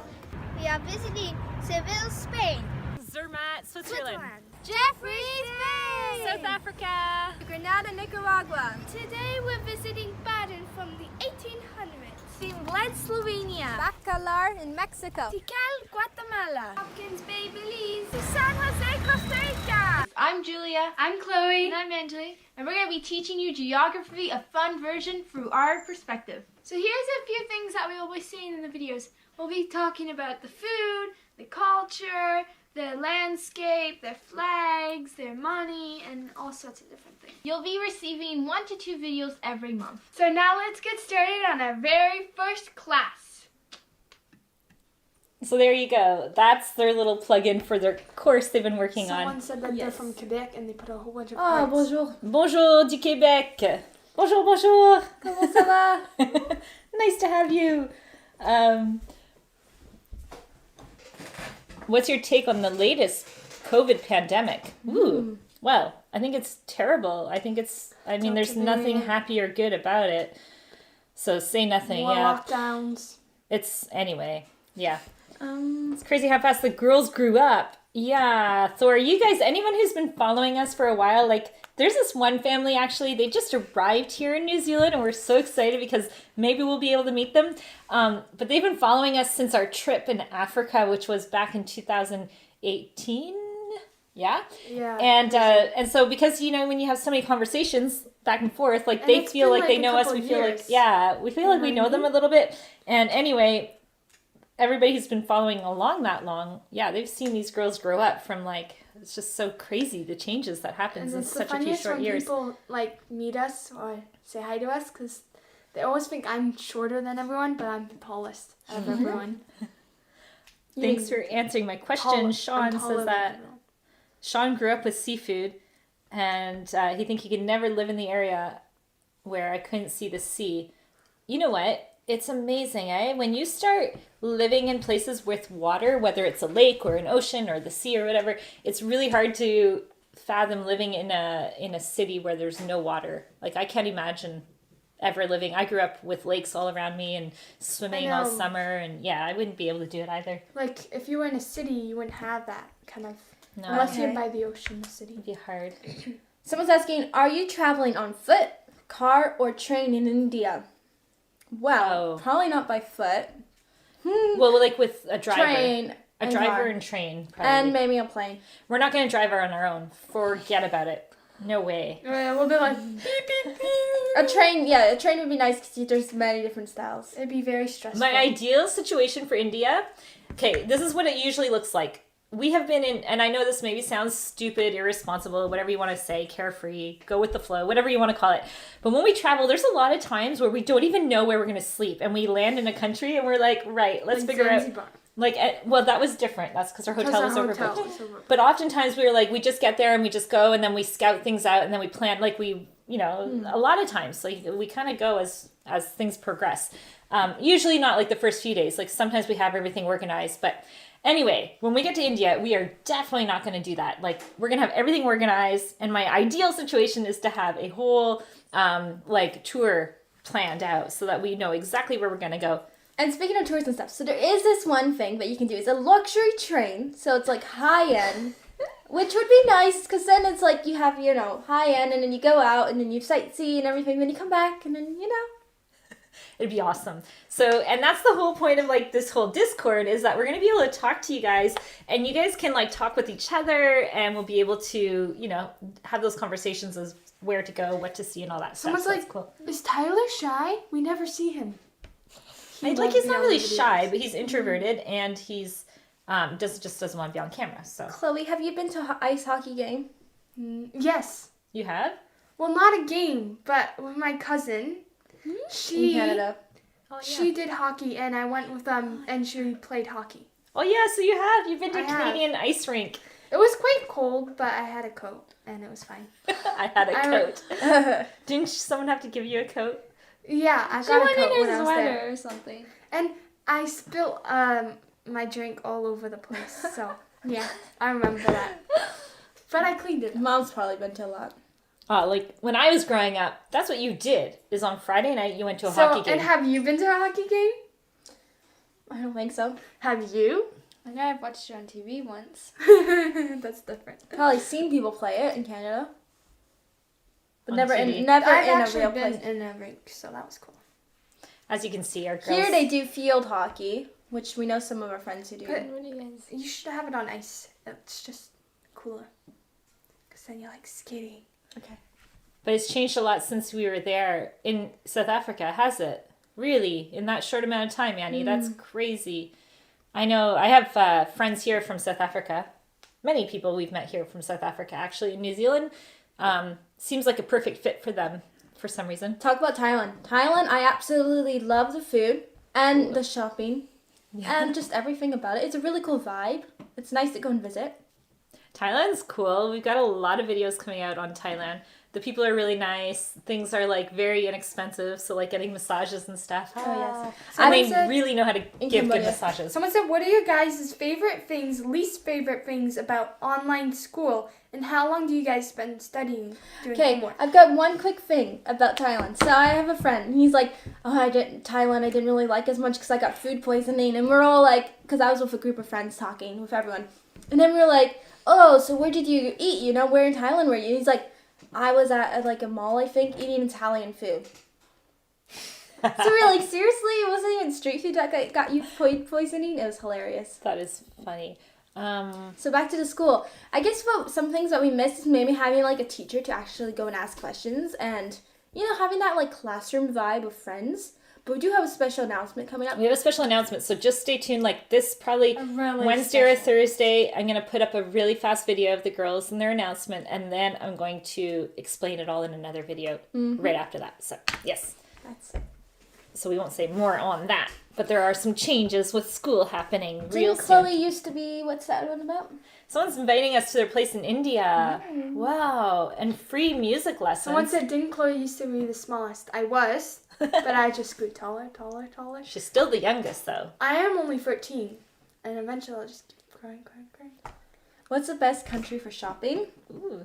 We are visiting Seville, Spain. Zermatt, Switzerland. Jeffreys Bay, South Africa. Grenada, Nicaragua. Today we're visiting Baden from the 1800s. Finland, Slovenia. Bacalar in Mexico. Tikal, Guatemala. Hopkins Bay, Belize. San Jose, Costa Rica. I'm Julia. I'm Chloe. And I'm Angeli. And we're going to be teaching you geography, a fun version through our perspective. So here's a few things that we will be seeing in the videos. We'll be talking about the food, the culture, their landscape, their flags, their money, and all sorts of different things. You'll be receiving 1 to 2 videos every month. So now let's get started on our very first class. So there you go. That's their little plug-in for their course they've been working Someone on. said that they're Yes. from Quebec and they put a whole bunch of Ah, hearts. bonjour. Bonjour du Québec. Bonjour, bonjour. Comment ça va? Nice to have you. What's your take on the latest COVID pandemic? Ooh, well, I think it's terrible. I mean, there's nothing happy or good about it. So say nothing, More yeah. lockdowns. Anyway, yeah. It's crazy how fast the girls grew up. Yeah. So are you guys, anyone who's been following us for a while, like, there's this one family, actually, they just arrived here in New Zealand, and we're so excited because maybe we'll be able to meet them. But they've been following us since our trip in Africa, which was back in 2018. Yeah. Yeah. And so because, you know, when you have so many conversations back and forth, like, And they it's feel been like they like a know us. couple We feel like, years. yeah, we feel like we know them a little bit. And anyway, everybody who's been following along that long, yeah, they've seen these girls grow up from, like, it's just so crazy the changes that happens And in it's the such a few funniest short when years. people like meet us or say hi to us because they always think I'm shorter than everyone, but I'm the tallest out of everyone. Thanks for answering my question. Sean says that Sean grew up with seafood, and he think he could never live in the area where I couldn't see the sea. You know what? It's amazing, eh? When you start living in places with water, whether it's a lake or an ocean or the sea or whatever, it's really hard to fathom living in a city where there's no water. Like, I can't imagine ever living. I grew up with lakes all around me and swimming all summer, and yeah, I wouldn't be able to do it either. Like, if you were in a city, you wouldn't have that kind of... No, Unless you're Okay. by the ocean, the city. it'd be hard. Someone's asking, are you traveling on foot, car, or train in India? Well, Oh. probably not by foot. Well, like with a driver. Train. A and driver car. and train, probably. And maybe a plane. We're not going to drive on our own. Forget about it. No way. We'll be like, beep, beep, beep. A train would be nice because there's many different styles. It'd be very stressful. My ideal situation for India, okay, this is what it usually looks like. We have been in, and I know this maybe sounds stupid, irresponsible, whatever you want to say, carefree, go with the flow, whatever you want to call it. But when we travel, there's a lot of times where we don't even know where we're going to sleep. And we land in a country and we're like, right, let's Like figure Zanzibar. out. Like, well, that was different. That's because our hotel was our overbooked. hotel was overbooked. But oftentimes we were like, we just get there and we just go and then we scout things out and then we plan, like we, you know, a lot of times, like we kind of go as things progress. Usually not like the first few days. Like sometimes we have everything organized. But anyway, when we get to India, we are definitely not going to do that. Like we're going to have everything organized. And my ideal situation is to have a whole like tour planned out so that we know exactly where we're going to go. And speaking of tours and stuff, so there is this one thing that you can do. It's a luxury train, so it's like high end, which would be nice because then it's like you have, you know, high end, and then you go out and then you sightsee and everything. Then you come back and then, you know. It'd be awesome. So, and that's the whole point of like this whole Discord is that we're going to be able to talk to you guys and you guys can like talk with each other and we'll be able to, you know, have those conversations as where to go, what to see and all that Someone's stuff. So like, that's cool. is Tyler shy? We never see him. He's not really shy, but he's introverted and he's doesn't want to be on camera. So Chloe, have you been to an ice hockey game? Yes. you have? Well, not a game, but with my cousin. In Canada. Oh, yeah. She did hockey, and I went with them, and she played hockey. Oh yeah, so you have. You've been to I a have. Canadian ice rink. It was quite cold, but I had a coat, and it was fine. I had a I coat. Didn't someone have to give you a coat? Yeah, I She got a went coat in when her I was sweater there. or something. And I spilled my drink all over the place, so yeah, I remember that. But I cleaned it up. Mom's probably been to a lot. Like when I was growing up, that's what you did. Is on Friday night you went to a hockey game. And have you been to a hockey game? I don't think so. Have you? I know I've watched it on TV once. That's different. Probably seen people play it in Canada. But On never TV. in never I've in a actually real been place. in a rink, so that was cool. As you can see, our girls. Here they do field hockey, which we know some of our friends who do. But- What do you guys? You should have it on ice. It's just cooler. Because then you're like skating. Okay. But it's changed a lot since we were there in South Africa, has it? Really? In that short amount of time, Annie? That's crazy. I know. I have friends here from South Africa. Many people we've met here from South Africa, actually. New Zealand seems like a perfect fit for them for some reason. Talk about Thailand. Thailand, I absolutely love the food and the shopping and just everything about it. It's a really cool vibe. It's nice to go and visit. Thailand's cool. We've got a lot of videos coming out on Thailand. The people are really nice. Things are like very inexpensive. So like getting massages and stuff. Oh, yes. And Someone they said- really know how to give good Cambodia. massages. Someone said, what are your guys' favorite things, least favorite things about online school? And how long do you guys spend studying, doing Okay, homework? I've got one quick thing about Thailand. So I have a friend, and he's like, Thailand I didn't really like as much because I got food poisoning. And we're all like, because I was with a group of friends talking with everyone. And then we were like, oh, so where did you eat? You know, where in Thailand were you? He's like, I was at like a mall, I think, eating Italian food. So we're like, seriously? It wasn't even street food that got you food poisoning? It was hilarious. That is funny. So back to the school. I guess some things that we missed is maybe having like a teacher to actually go and ask questions and, you know, having that like classroom vibe of friends. But we do have a special announcement coming up. We have a special announcement, so just stay tuned. Like this, probably really Wednesday or Thursday, I'm going to put up a really fast video of the girls and their announcement, and then I'm going to explain it all in another video right after that. So, yes. That's So we won't say more on that, but there are some changes with school happening real Didn't soon. Chloe used to be, what's that one about? Someone's inviting us to their place in India. Wow. And free music lessons. Someone said, didn't Chloe used to be the smallest? I was, but I just grew taller. She's still the youngest, though. I am only 13, and eventually I'll just keep growing. What's the best country for shopping? Ooh.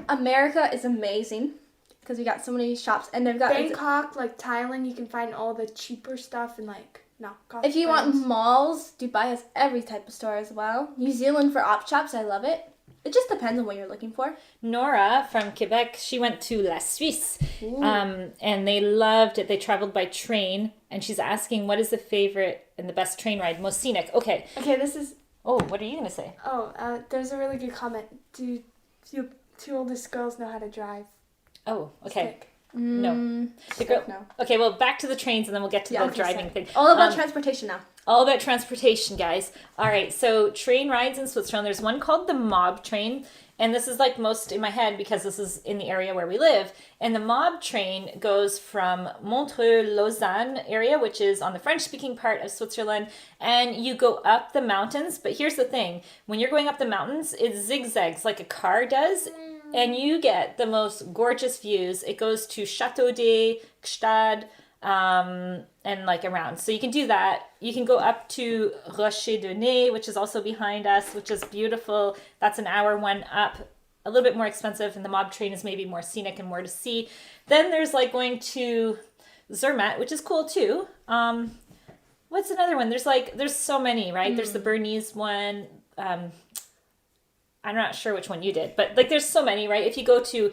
America is amazing because we got so many shops and they've got. Bangkok, like Thailand, you can find all the cheaper stuff and like knockoff If you want brands. malls, Dubai has every type of store as well. New Zealand for op shops, I love it. It just depends on what you're looking for. Nora from Quebec, she went to La Suisse, and they loved it. They traveled by train, and she's asking, what is the favorite and the best train ride, most scenic? Okay. Okay, this is. Oh, what are you going to say? There's a really good comment. Do you two oldest girls know how to drive? Oh, okay. Stick. No. The girl, No. Okay, well, back to the trains, and then we'll get to the okay, driving sorry. thing. All about transportation now. All about transportation, guys. All right, so train rides in Switzerland. There's one called the Mob train, and this is like most in my head because this is in the area where we live. And the Mob train goes from Montreux, Lausanne area, which is on the French-speaking part of Switzerland, and you go up the mountains. But here's the thing. When you're going up the mountains, it zigzags like a car does, and you get the most gorgeous views. It goes to Château de Gstaad, and like around. So you can do that. You can go up to Rocher de Nez, which is also behind us, which is beautiful. That's an hour one up, a little bit more expensive, and the Mob train is maybe more scenic and more to see. Then there's like going to Zermatt, which is cool too. What's another one? There's so many, right? There's the Bernese one. I'm not sure which one you did, but like there's so many, right? If you go to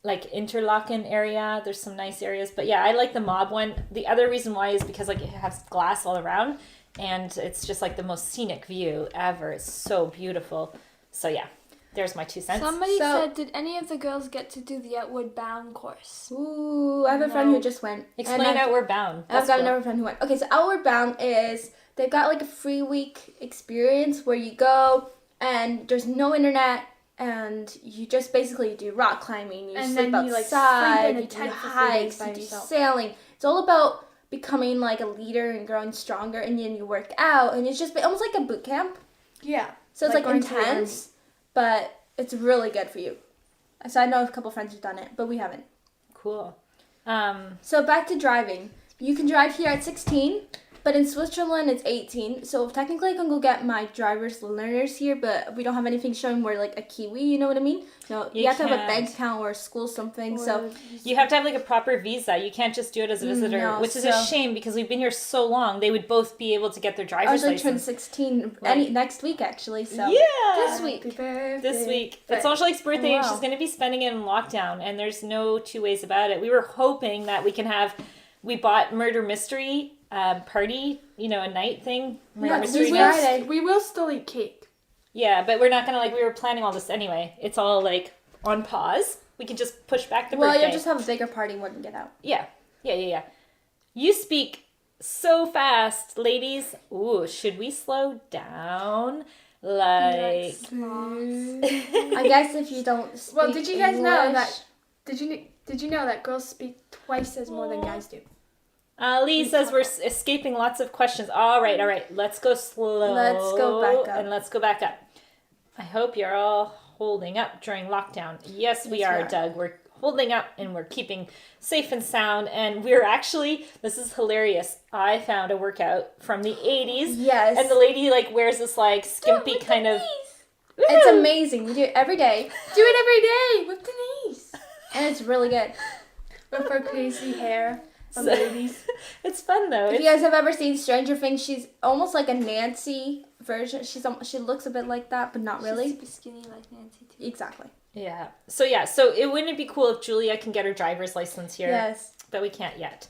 like Interlaken area. There's some nice areas, but yeah, I like the Mob one. The other reason why is because like it has glass all around, and it's just like the most scenic view ever. It's so beautiful. So yeah, there's my 2 cents. Somebody said, did any of the girls get to do the Outward Bound course? Ooh, I have a friend who just went. Explain Outward Bound. I've got another friend who went. Okay, so Outward Bound is, they've got like a 3-week experience where you go and there's no internet and you just basically do rock climbing, you sleep outside, you do hikes, you do sailing. It's all about becoming like a leader and growing stronger, and then you work out, and it's just almost like a boot camp. Yeah. So it's like intense, but it's really good for you. So I know a couple friends who've done it, but we haven't. Cool. So back to driving. You can drive here at 16, but in Switzerland it's 18. So technically I can go get my driver's learners here, but we don't have anything showing we're like a Kiwi, you know what I mean? No, you have to have a bank account or a school something. So you have to have like a proper visa. You can't just do it as a visitor, which is a shame because we've been here so long. They would both be able to get their driver's license. I turn 16 next week actually. So this week. This week. It's Angelique's birthday and she's going to be spending it in lockdown, and there's no two ways about it. We were hoping that we bought Murder Mystery party, a night thing. Murder Mystery night. We will still eat cake. Yeah, but we're not gonna we were planning all this anyway. It's all like on pause. We can just push back the birthday. Well, you'll just have a bigger party when you get out. Yeah. You speak so fast, ladies. Ooh, should we slow down? Like I guess if you don't speak Well, did you guys know English- that did you know that girls speak twice as more than guys do? Lee says we're escaping lots of questions. All right. Let's go slow. Let's go back up. And let's go back up. I hope you're all holding up during lockdown. Yes, we are, Doug. We're holding up and we're keeping safe and sound. And we're actually, this is hilarious. I found a workout from the 80s. Yes. And the lady wears this skimpy kind of... It's amazing. You do it every day. Do it every day with Denise. And it's really good. With her crazy hair. Ladies. It's fun though. If you guys have ever seen Stranger Things, she's almost like a Nancy version. She looks a bit like that, but not really. She's super skinny like Nancy too. Exactly. Yeah. So it wouldn't it be cool if Julia can get her driver's license here? Yes. But we can't yet.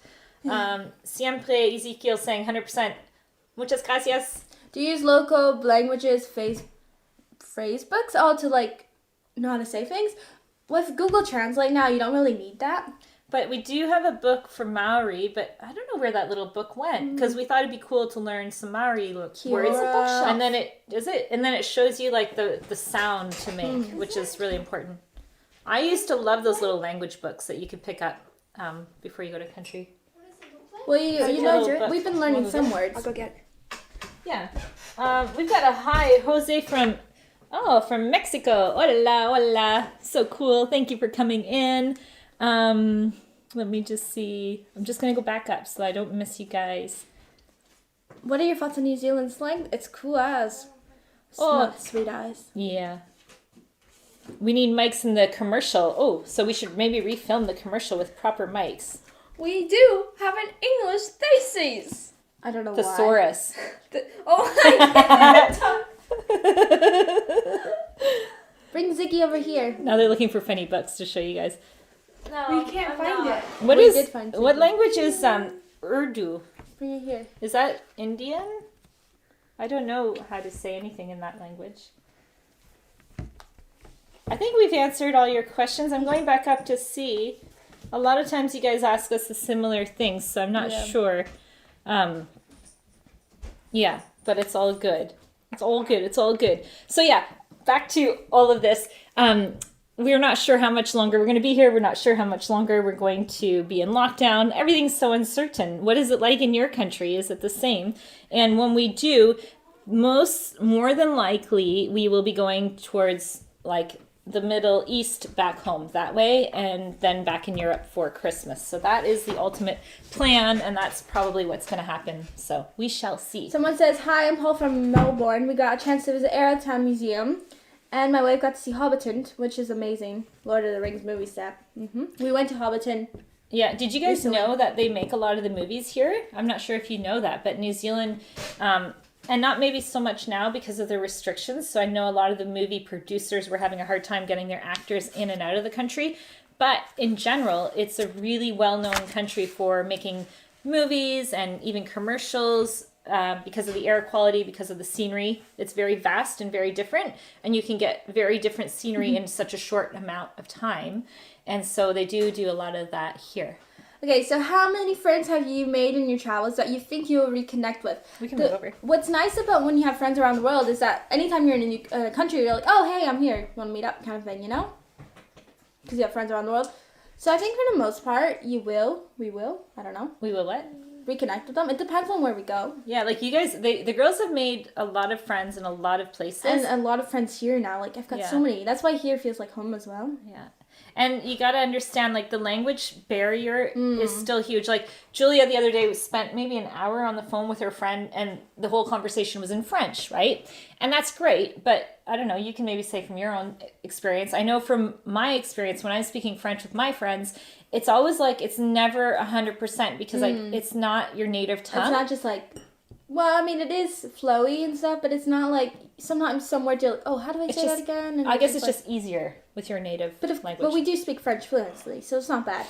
Siempre Ezekiel saying 100%. Muchas gracias. Do you use local languages, phrase books, all to know how to say things? With Google Translate now, you don't really need that. But we do have a book for Maori, but I don't know where that little book went because we thought it'd be cool to learn some Maori words. And then it shows you the sound to make, which is really important. I used to love those little language books that you could pick up before you go to country. Well, we've been learning some words. I'll go get it. Yeah. We've got a hi, Jose from Mexico. Hola, hola. So cool. Thank you for coming in. Let me just see. I'm just going to go back up so I don't miss you guys. What are your thoughts on New Zealand slang? It's cool as. Sweet eyes. Yeah. We need mics in the commercial. Oh, so we should maybe refilm the commercial with proper mics. We do have an English thesis. I don't know Thesaurus. why. Bring Ziggy over here. Now they're looking for funny books to show you guys. No, we can't find it. What language is Urdu? Bring it here. Is that Indian? I don't know how to say anything in that language. I think we've answered all your questions. I'm going back up to see. A lot of times you guys ask us a similar things, so I'm not sure. But it's all good. It's all good. So back to all of this. We're not sure how much longer we're going to be here. We're not sure how much longer we're going to be in lockdown. Everything's so uncertain. What is it like in your country? Is it the same? And when we do, more than likely, we will be going towards the Middle East back home that way, and then back in Europe for Christmas. So that is the ultimate plan, and that's probably what's going to happen. So we shall see. Someone says, hi, I'm Paul from Melbourne. We got a chance to visit Arrowtown Museum. And my wife got to see Hobbiton, which is amazing. Lord of the Rings movie set. We went to Hobbiton. Yeah, did you guys know that they make a lot of the movies here? I'm not sure if you know that, but New Zealand, and not maybe so much now because of the restrictions. So I know a lot of the movie producers were having a hard time getting their actors in and out of the country. But in general, it's a really well-known country for making movies and even commercials because of the air quality, because of the scenery. It's very vast and very different, and you can get very different scenery in such a short amount of time. And so they do a lot of that here. Okay, so how many friends have you made in your travels that you think you'll reconnect with? We can move over. What's nice about when you have friends around the world is that anytime you're in a new country, you're like, oh, hey, I'm here. You want to meet up kind of thing, you know? Because you have friends around the world. So I think for the most part, we will, I don't know. We will what? Reconnect with them. It depends on where we go. Yeah, like you guys, the girls have made a lot of friends in a lot of places. And a lot of friends here now. Like, I've got so many. That's why here feels like home as well. Yeah. And you got to understand, like, the language barrier is still huge. Like, Julia the other day spent maybe an hour on the phone with her friend, and the whole conversation was in French, right? And that's great, but I don't know, you can maybe say from your own experience. I know from my experience, when I'm speaking French with my friends, it's always like, it's never 100% because like it's not your native tongue. It's not just like, well, I mean, it is flowy and stuff, but it's not like, sometimes some words you're like, oh, how do I say that again? And I guess it's just easier with your native language. But we do speak French fluently, so it's not bad.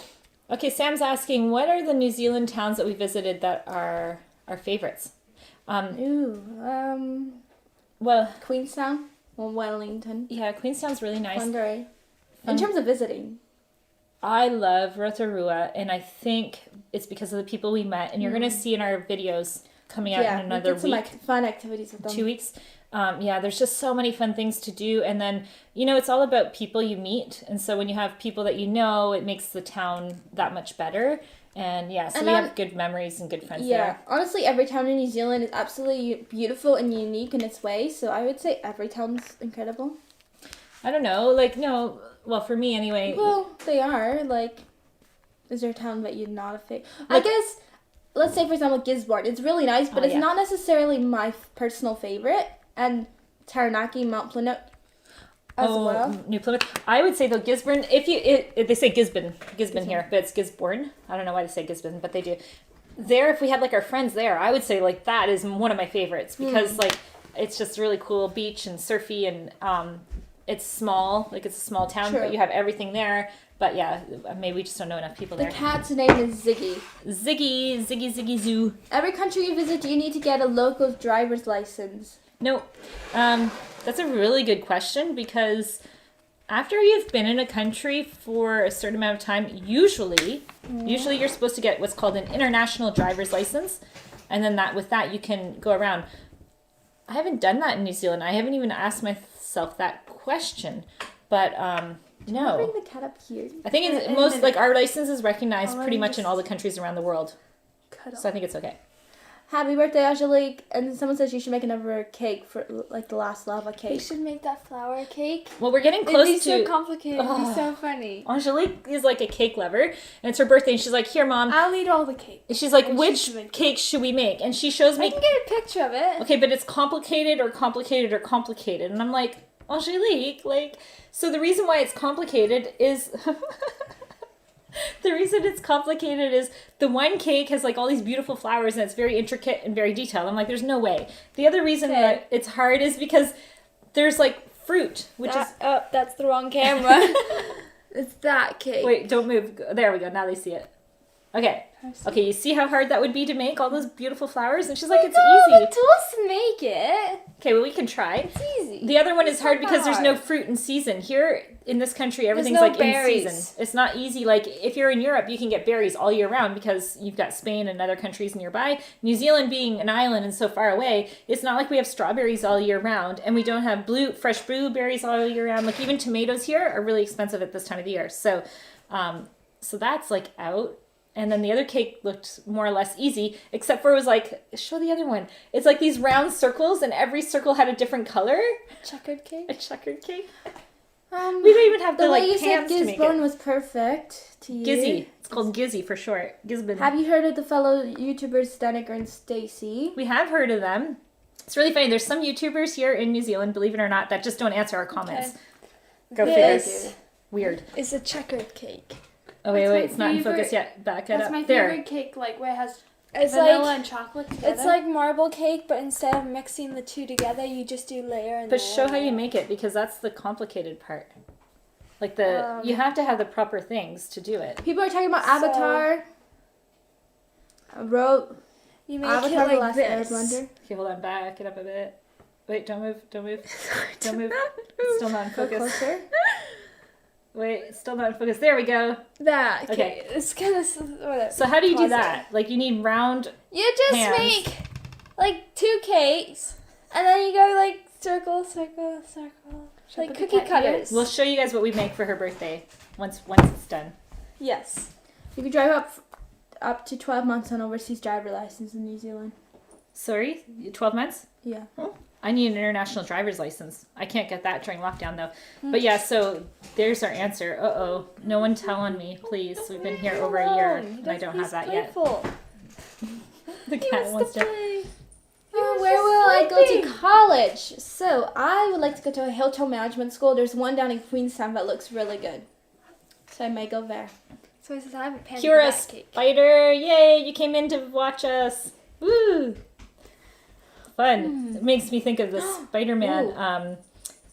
Okay, Sam's asking, what are the New Zealand towns that we visited that are our favorites? Well, Queenstown or Wellington. Yeah, Queenstown's really nice. Wondery. In terms of visiting. I love Rotorua, and I think it's because of the people we met, and you're going to see in our videos coming out in another week. Yeah, we did some fun activities with them. 2 weeks. There's just so many fun things to do, and then, you know, it's all about people you meet, and so when you have people that you know, it makes the town that much better, and so we have good memories and good friends there. Yeah, honestly, every town in New Zealand is absolutely beautiful and unique in its way, so I would say every town's incredible. I don't know, like, no, well, for me anyway. Well, they are, like, is there a town that you're not a fan? I guess, let's say, for example, Gisborne. It's really nice, but it's not necessarily my personal favorite. And Taranaki, Mount Plymouth as well. New Plymouth. I would say, though, Gisborne, they say Gisborne here, but it's Gisborne. I don't know why they say Gisborne, but they do. There, if we had, like, our friends there, I would say, like, that is one of my favorites because, like, it's just really cool beach and surfy and it's small. Like, it's a small town, but you have everything there. But, yeah, maybe we just don't know enough people there. The cat's name is Ziggy. Ziggy Zoo. Every country you visit, you need to get a local driver's license. No, that's a really good question because after you've been in a country for a certain amount of time, usually you're supposed to get what's called an international driver's license, and then with that you can go around. I haven't done that in New Zealand. I haven't even asked myself that question, but no. Can I bring the cat up here? I think it's most like our license is recognized pretty much in all the countries around the world, so I think it's okay. Happy birthday, Angelique. And someone says you should make another cake for, like, the last lava cake. You should make that flower cake. Well, we're getting close to... It'd be so complicated. It'd be so funny. Angelique is, like, a cake lover. And it's her birthday. And she's like, here, Mom. I'll eat all the cake. She's like, which cake should we make? And she shows me... I can get a picture of it. Okay, but it's complicated or complicated or complicated. And I'm like, Angelique, like... So the reason why it's complicated is... The reason it's complicated is the one cake has like all these beautiful flowers and it's very intricate and very detailed. I'm like, there's no way. The other reason that it's hard is because there's like fruit, which is... Oh, that's the wrong camera. It's that cake. Wait, don't move. There we go. Now they see it. Okay. Okay, you see how hard that would be to make all those beautiful flowers? And she's like, it's easy. Just make it. Okay, well, we can try. It's easy. The other one is hard because there's no fruit in season. Here in this country, everything's like berries. in season. It's not easy. Like if you're in Europe, you can get berries all year round because you've got Spain and other countries nearby. New Zealand being an island and so far away, it's not like we have strawberries all year round and we don't have fresh blueberries all year round. Like even tomatoes here are really expensive at this time of the year. So that's like out. And then the other cake looked more or less easy, except for it was like, show the other one. It's like these round circles, and every circle had a different color. Checkered cake? A checkered cake. We don't even have the like pans to make it. The way you said Gisborne was perfect to you. Gizzy. It's called Gizzy for short. Gisborne. Have you heard of the fellow YouTubers Danica and Stacy? We have heard of them. It's really funny. There's some YouTubers here in New Zealand, believe it or not, that just don't answer our comments. Okay. Go figure. Weird. It's a checkered cake. Oh, wait, it's not in focus yet. Back it up. That's my there. favorite cake, like where it has vanilla and chocolate together. It's like marble cake, but instead of mixing the two together, you just do layer and But layer. show how you make it, because that's the complicated part. Like you have to have the proper things to do it. People are talking about Avatar. I wrote You make Avatar it The like Last this. Airbender. Okay, hold on, back it up a bit. Wait, don't move. Don't move. It's still not in Go focus. closer. Wait, it's still not in focus. There we go. That. Okay. It's kind of whatever. So how do you do Pause that? Like you need round. You just hands. make like 2 cakes, and then you go like circle, circle, circle, like put the cookie cat here? cutters. We'll show you guys what we make for her birthday once it's done. Yes. You can drive up to 12 months on overseas driver license in New Zealand. Sorry, 12 months? Yeah. I need an international driver's license. I can't get that during lockdown though. But yeah, so there's our answer. Uh-oh. No one tell on me, please. We've been here over a year and I don't have that yet. The cat wants to. Where will I go to college? So I would like to go to a hotel management school. There's one down in Queenstown that looks really good. So I may go there. So he says I have a pen Cure for a that cake. spider. Yay, you came in to watch Woo! Fun. It makes me think of the Spider-Man.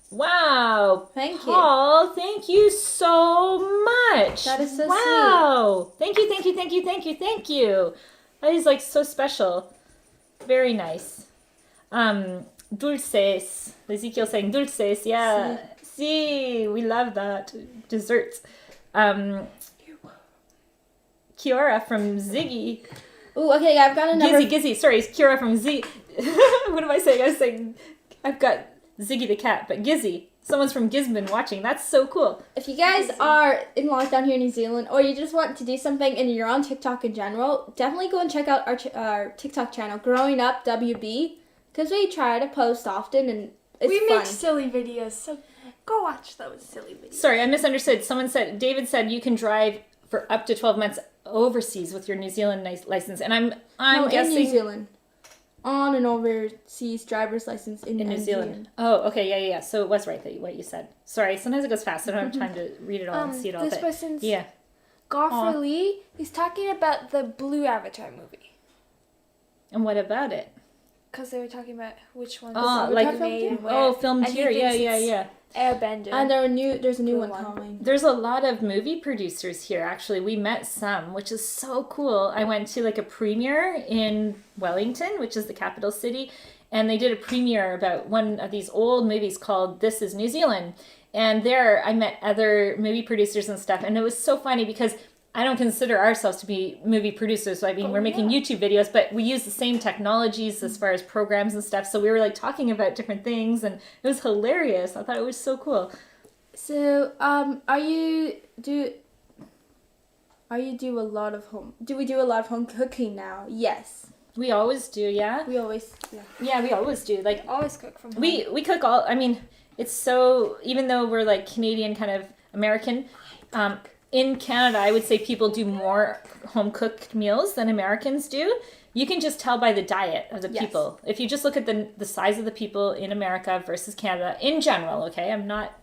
Wow. Thank you. Paul, thank you so much. That is so wow. Thank you, thank you, thank you, thank you, thank you. That is like so special. Very nice. Dulces. Ezekiel saying dulces. Yeah. Si. We love that. Desserts. Kiora from Ziggy. Ooh, okay, I've got another. Gizzy. Sorry, it's Kiora from Z. What am I saying? I was saying I've got Ziggy the cat, but Gizzy. Someone's from Gisborne watching. That's so cool. If you guys are in lockdown here in New Zealand, or you just want to do something and you're on TikTok in general, definitely go and check out our TikTok channel, Growing Up WB, because we try to post often and it's We fun. make silly videos, so go watch those silly videos. Sorry, I misunderstood. David said you can drive for up to 12 months overseas with your New Zealand license, and I'm guessing in New Zealand. On an overseas driver's license in New Zealand. Oh, okay, yeah. So it was right what you said. Sorry, sometimes it goes fast. I don't have time to read it all and see it all. This But person's yeah. Goffer Lee. He's talking about the Blue Avatar movie. And what about it? Because they were talking about which one. Oh, was like made and where. filmed And he here. thinks Yeah. it's Airbender. And there's a new one one. coming. There's a lot of movie producers here, actually. We met some, which is so cool. I went to like a premiere in Wellington, which is the capital city, and they did a premiere about one of these old movies called This is New Zealand. And there I met other movie producers and stuff, and it was so funny because I don't consider ourselves to be movie producers. So I mean, we're making YouTube videos, but we use the same technologies as far as programs and stuff. So we were like talking about different things, and it was hilarious. I thought it was so cool. So, do we do a lot of home cooking now? Yes. We always do, yeah. We always, Yeah, we always do. Like always cook from home. we cook all. I mean, it's so even though we're like Canadian, kind of American. In Canada, I would say people do more home cooked meals than Americans do. You can just tell by the diet of the people. If you just look at the size of the people in America versus Canada, in general, okay? I'm not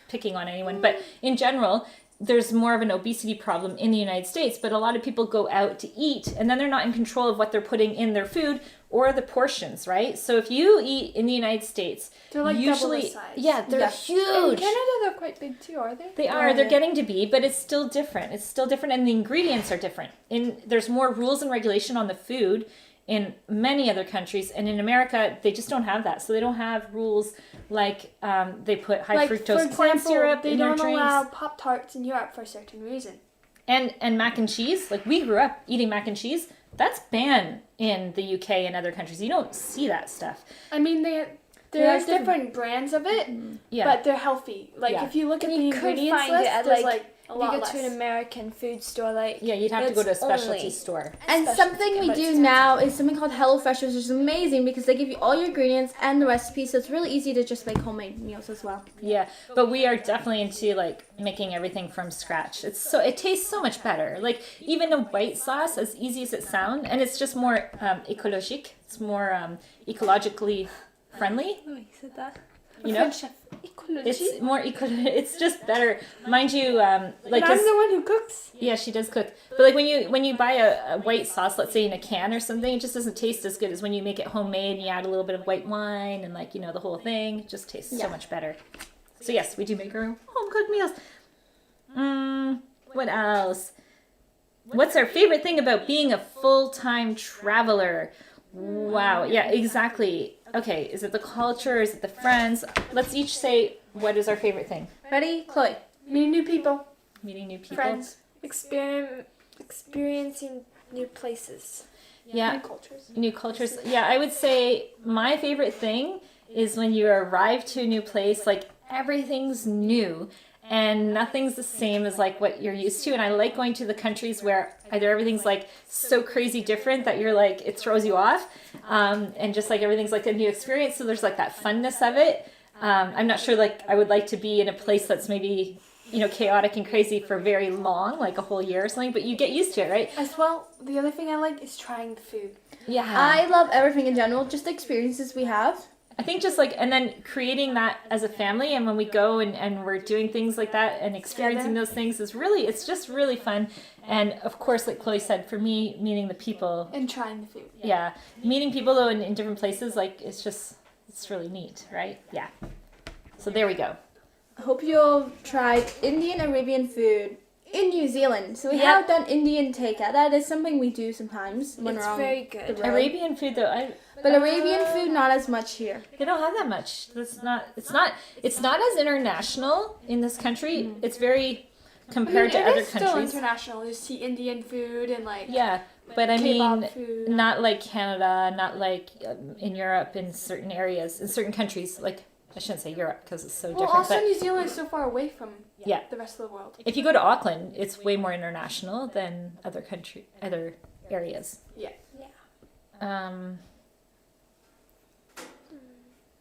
picking on anyone, but in general, there's more of an obesity problem in the United States, but a lot of people go out to eat and then they're not in control of what they're putting in their food or the portions, right? So if you eat in the United States, They're like usually, double the size. yeah, they're huge. In Canada, they're quite big too, are they? They are. They're getting to be, but it's still different. It's still different, and the ingredients are different. There's more rules and regulation on the food in many other countries, and in America, they just don't have that. So they don't have rules like they put high fructose corn syrup they in their don't drinks. allow Pop-Tarts in Europe for a certain reason. And mac and cheese. Like we grew up eating mac and cheese. That's banned in the UK and other countries. You don't see that stuff. I mean, there's different brands of it, but they're healthy. Like if you look at the ingredients list, there's like a lot less. You go to an American food store, like Yeah, you'd have to go to a specialty store. And something we do now is something called HelloFresh, which is amazing because they give you all your ingredients and the recipes, so it's really easy to just make homemade meals as well. Yeah, but we are definitely into like making everything from scratch. It tastes so much better. Like even a white sauce, as easy as it sounds, and it's just more ecologique. It's more ecologically friendly. Oh, you said that. You know, Ecology. it's more It's just better, mind you. Like But I'm the one who cooks. yeah, she does cook. But like when you buy a white sauce, let's say in a can or something, it just doesn't taste as good as when you make it homemade and you add a little bit of white wine and like the whole thing. It just tastes so much better. So yes, we do make our own home cooked meals. What else? What's our favorite thing about being a full-time traveler? Wow. Yeah, exactly. Okay, is it the culture? Is it the friends? Let's each say what is our favorite thing. Ready? Chloe. Meeting new people, Meeting new people. friends. Experiencing new places. Yeah. Cultures. New cultures. Yeah, I would say my favorite thing is when you arrive to a new place, like everything's new and nothing's the same as like what you're used to. And I like going to the countries where either everything's like so crazy different that you're like, it throws you off. And just like everything's like a new experience. So there's like that funness of it. I'm not sure like I would like to be in a place that's maybe, you know, chaotic and crazy for very long, like a whole year or something, but you get used to it, right? As well, the other thing I like is trying the food. Yeah. I love everything in general, just the experiences we have. I think just like, and then creating that as a family, and when we go and we're doing things like that and experiencing those things is really, it's just really fun. And of course, like Chloe said, for me, meeting the people. And trying the food. Yeah. Meeting people though in different places, like it's just, it's really neat, right? Yeah. So there we go. I hope you'll try Indian Arabian food in New Zealand. So we Yep. have done Indian takeout. That is something we do sometimes when It's we're on very good. the road. Arabian food though, But Arabian food, not as much here. they don't have that much. It's not as international in this country. It's very compared to other Still countries. international. You see Indian food and like Yeah, but I mean, kebab food. not like Canada, not like in Europe, in certain areas, in certain countries. Like I shouldn't say Europe because it's so Well, different. also But New Zealand is so far away from yeah, the rest of the world. if you go to Auckland, it's way more international than other areas. Yeah.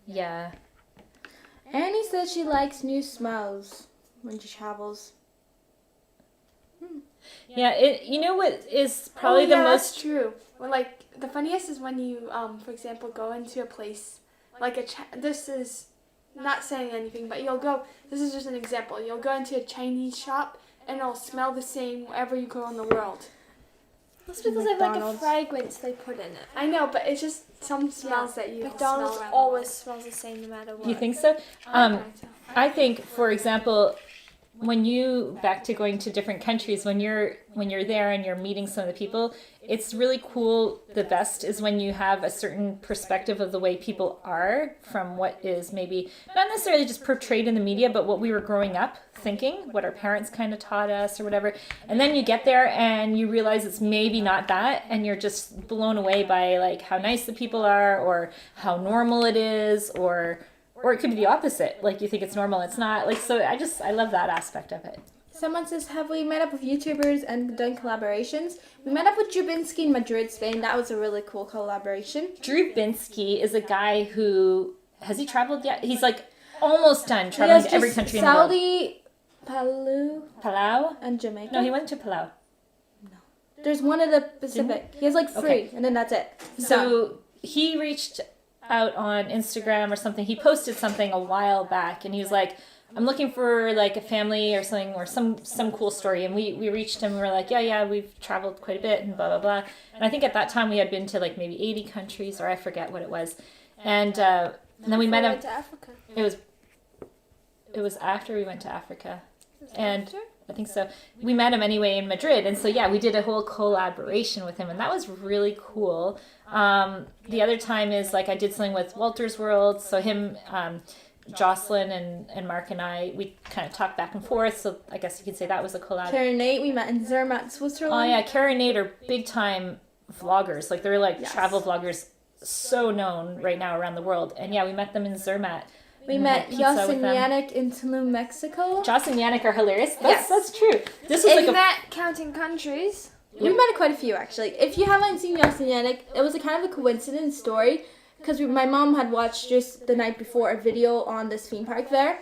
Yeah. Annie says she likes new smells when she travels. Yeah, it. You know what is probably the That's most. true. Well, like the funniest is when you, for example, go into a place like this is not saying anything, but you'll go. This is just an example. You'll go into a Chinese shop and it'll smell the same wherever you go in the world. That's because they have like a McDonald's. fragrance they put in it. I know, but it's just some smells that you McDonald's smell around always smells the same no matter what. You think so? I think, for example, when you back to going to different countries, when you're there and you're meeting some of the people, it's really cool. The best is when you have a certain perspective of the way people are from what is maybe not necessarily just portrayed in the media, but what we were growing up thinking, what our parents kind of taught us or whatever. And then you get there and you realize it's maybe not that, and you're just blown away by like how nice the people are or how normal it is, or it could be the opposite. Like you think it's normal, it's not. Like, so I love that aspect of it. Someone says, have we met up with YouTubers and done collaborations? We met up with Jubinski in Madrid, Spain. That was a really cool collaboration. Drew Binsky is a guy who, has he traveled yet? He's like almost done traveling to every country in the world. Saudi, Palau, and Jamaica. No, he went to Palau. There's one in the Pacific. He has like 3, Okay. and then that's it. So he reached out on Instagram or something. He posted something a while back and he was like, I'm looking for like a family or something, or some cool story. And we reached him and we were like, yeah, we've traveled quite a bit and blah, blah, blah. And I think at that time we had been to like maybe 80 countries, or I forget what it was. And then we met him. to Africa. It was after we went to Africa. And I think so. We met him anyway in Madrid. And so, yeah, we did a whole collaboration with him. And that was really cool. The other time is like I did something with Walter's World. So him, Jocelyn and Mark and I, we kind of talked back and forth. So I guess you could say that was a collab. Kara and Nate, we met in Zermatt, Switzerland. Oh, yeah. Kara and Nate are big time vloggers. Like they're like travel vloggers, so known right now around the world. And yeah, we met them in Zermatt. We met Yas and Yannick in Tulum, Mexico. Joss and Yannick are hilarious. That's true. This was Is like a that counting countries? We met quite a few, actually. If you haven't seen Yas and Yannick, it was a kind of a coincidence story, because my mom had watched just the night before a video on this theme park there.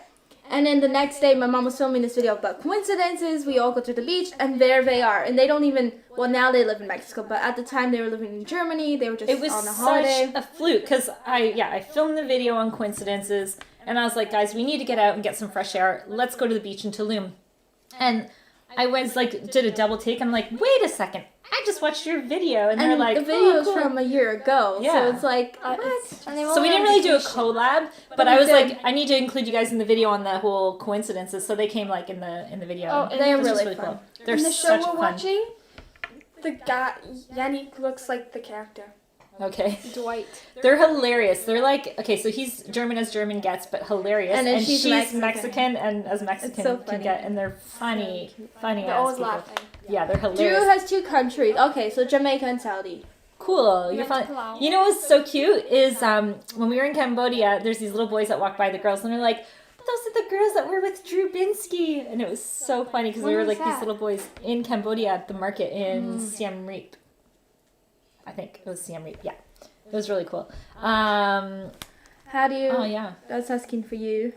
And then the next day, my mom was filming this video about coincidences. We all go to the beach, and there they are. And they don't even, well, now they live in Mexico, but at the time they were living in Germany. They were just It was on a holiday. such a fluke, because I filmed the video on coincidences, and I was like, guys, we need to get out and get some fresh air. Let's go to the beach in Tulum. And I was like, did a double take. I'm like, wait a second. I just watched your video. And they're like, the video's cool. from a year ago. Yeah. So it's like, what? So we didn't really do a collab, but I was like, I need to include you guys in the video on the whole coincidences. So they came like in the video. Oh, and they're which is really fun. cool. They're In the show such we're fun. watching, the guy Yannick looks like the character. Okay. Dwight. They're hilarious. They're like, okay, so he's German as German gets, but hilarious. And then she's Mexican and as Mexican so can funny. get. And they're funny They're ass always people. laughing. Yeah, they're Drew hilarious. has 2 countries. Okay, so Jamaica and Saudi. Cool. You're fun. You know what's so cute is when we were in Cambodia, there's these little boys that walk by the girls and they're like, those are the girls that were with Drew Binsky. And it was so funny because we were like these little boys in Cambodia at the market in Siem Reap. I think it was Siem Reap. Yeah. It was really cool. How do you... Oh, yeah. I was asking for you.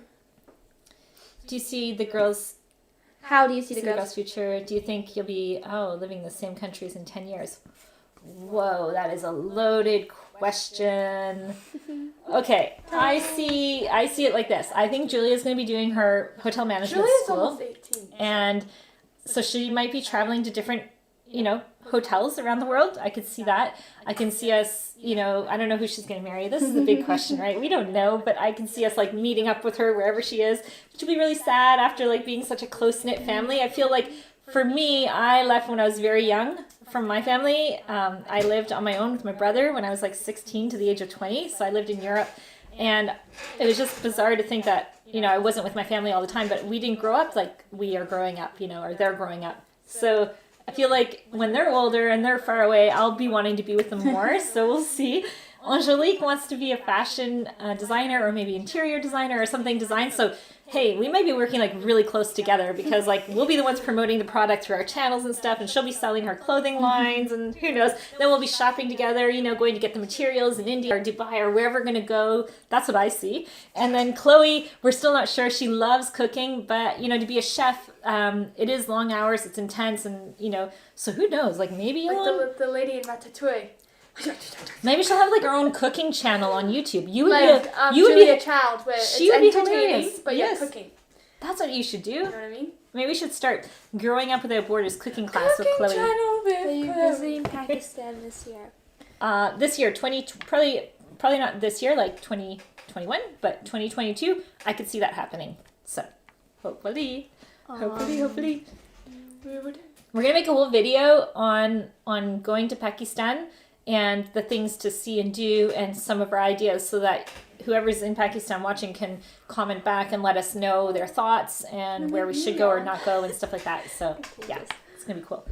Do you see the girls... How do you see See the the girls? girls' future. Do you think you'll be living in the same countries in 10 years? Whoa, that is a loaded question. Okay, I see it like this. I think Julia's going to be doing her hotel management Julia's school, almost 18. and so she might be traveling to different, hotels around the world. I could see that. I can see us, I don't know who she's going to marry. This is the big question, right? We don't know, but I can see us like meeting up with her wherever she is, which will be really sad after like being such a close-knit family. I feel like for me, I left when I was very young from my family. I lived on my own with my brother when I was like 16 to the age of 20. So I lived in Europe, and it was just bizarre to think that, I wasn't with my family all the time, but we didn't grow up like we are growing up, or they're growing up. So I feel like when they're older and they're far away, I'll be wanting to be with them more. So we'll see. Angelique wants to be a fashion designer or maybe interior designer or something design. So, hey, we might be working like really close together because like we'll be the ones promoting the product through our channels and stuff, and she'll be selling her clothing lines, and who knows. Then we'll be shopping together, going to get the materials in India or Dubai or wherever we're going to go. That's what I see. And then Chloe, we're still not sure. She loves cooking, but to be a chef, it is long hours, it's intense, and so who knows? Like maybe Like the lady in Ratatouille. maybe she'll have like her own cooking channel on YouTube. You would Like be, you would Julia be, Child, where she it's would be entertaining, hilarious. but Yes. you're cooking. that's what you should do. You know what I mean? Maybe we should start Growing Up Without Borders cooking class with Chloe. Are you visiting Pakistan this year? This year, probably not this year, like 2021, but 2022, I could see that happening. So, hopefully. We're gonna make a whole video on going to Pakistan and the things to see and do and some of our ideas, so that whoever's in Pakistan watching can comment back and let us know their thoughts and where we should go or not go and stuff like that. So yeah, it's gonna be cool.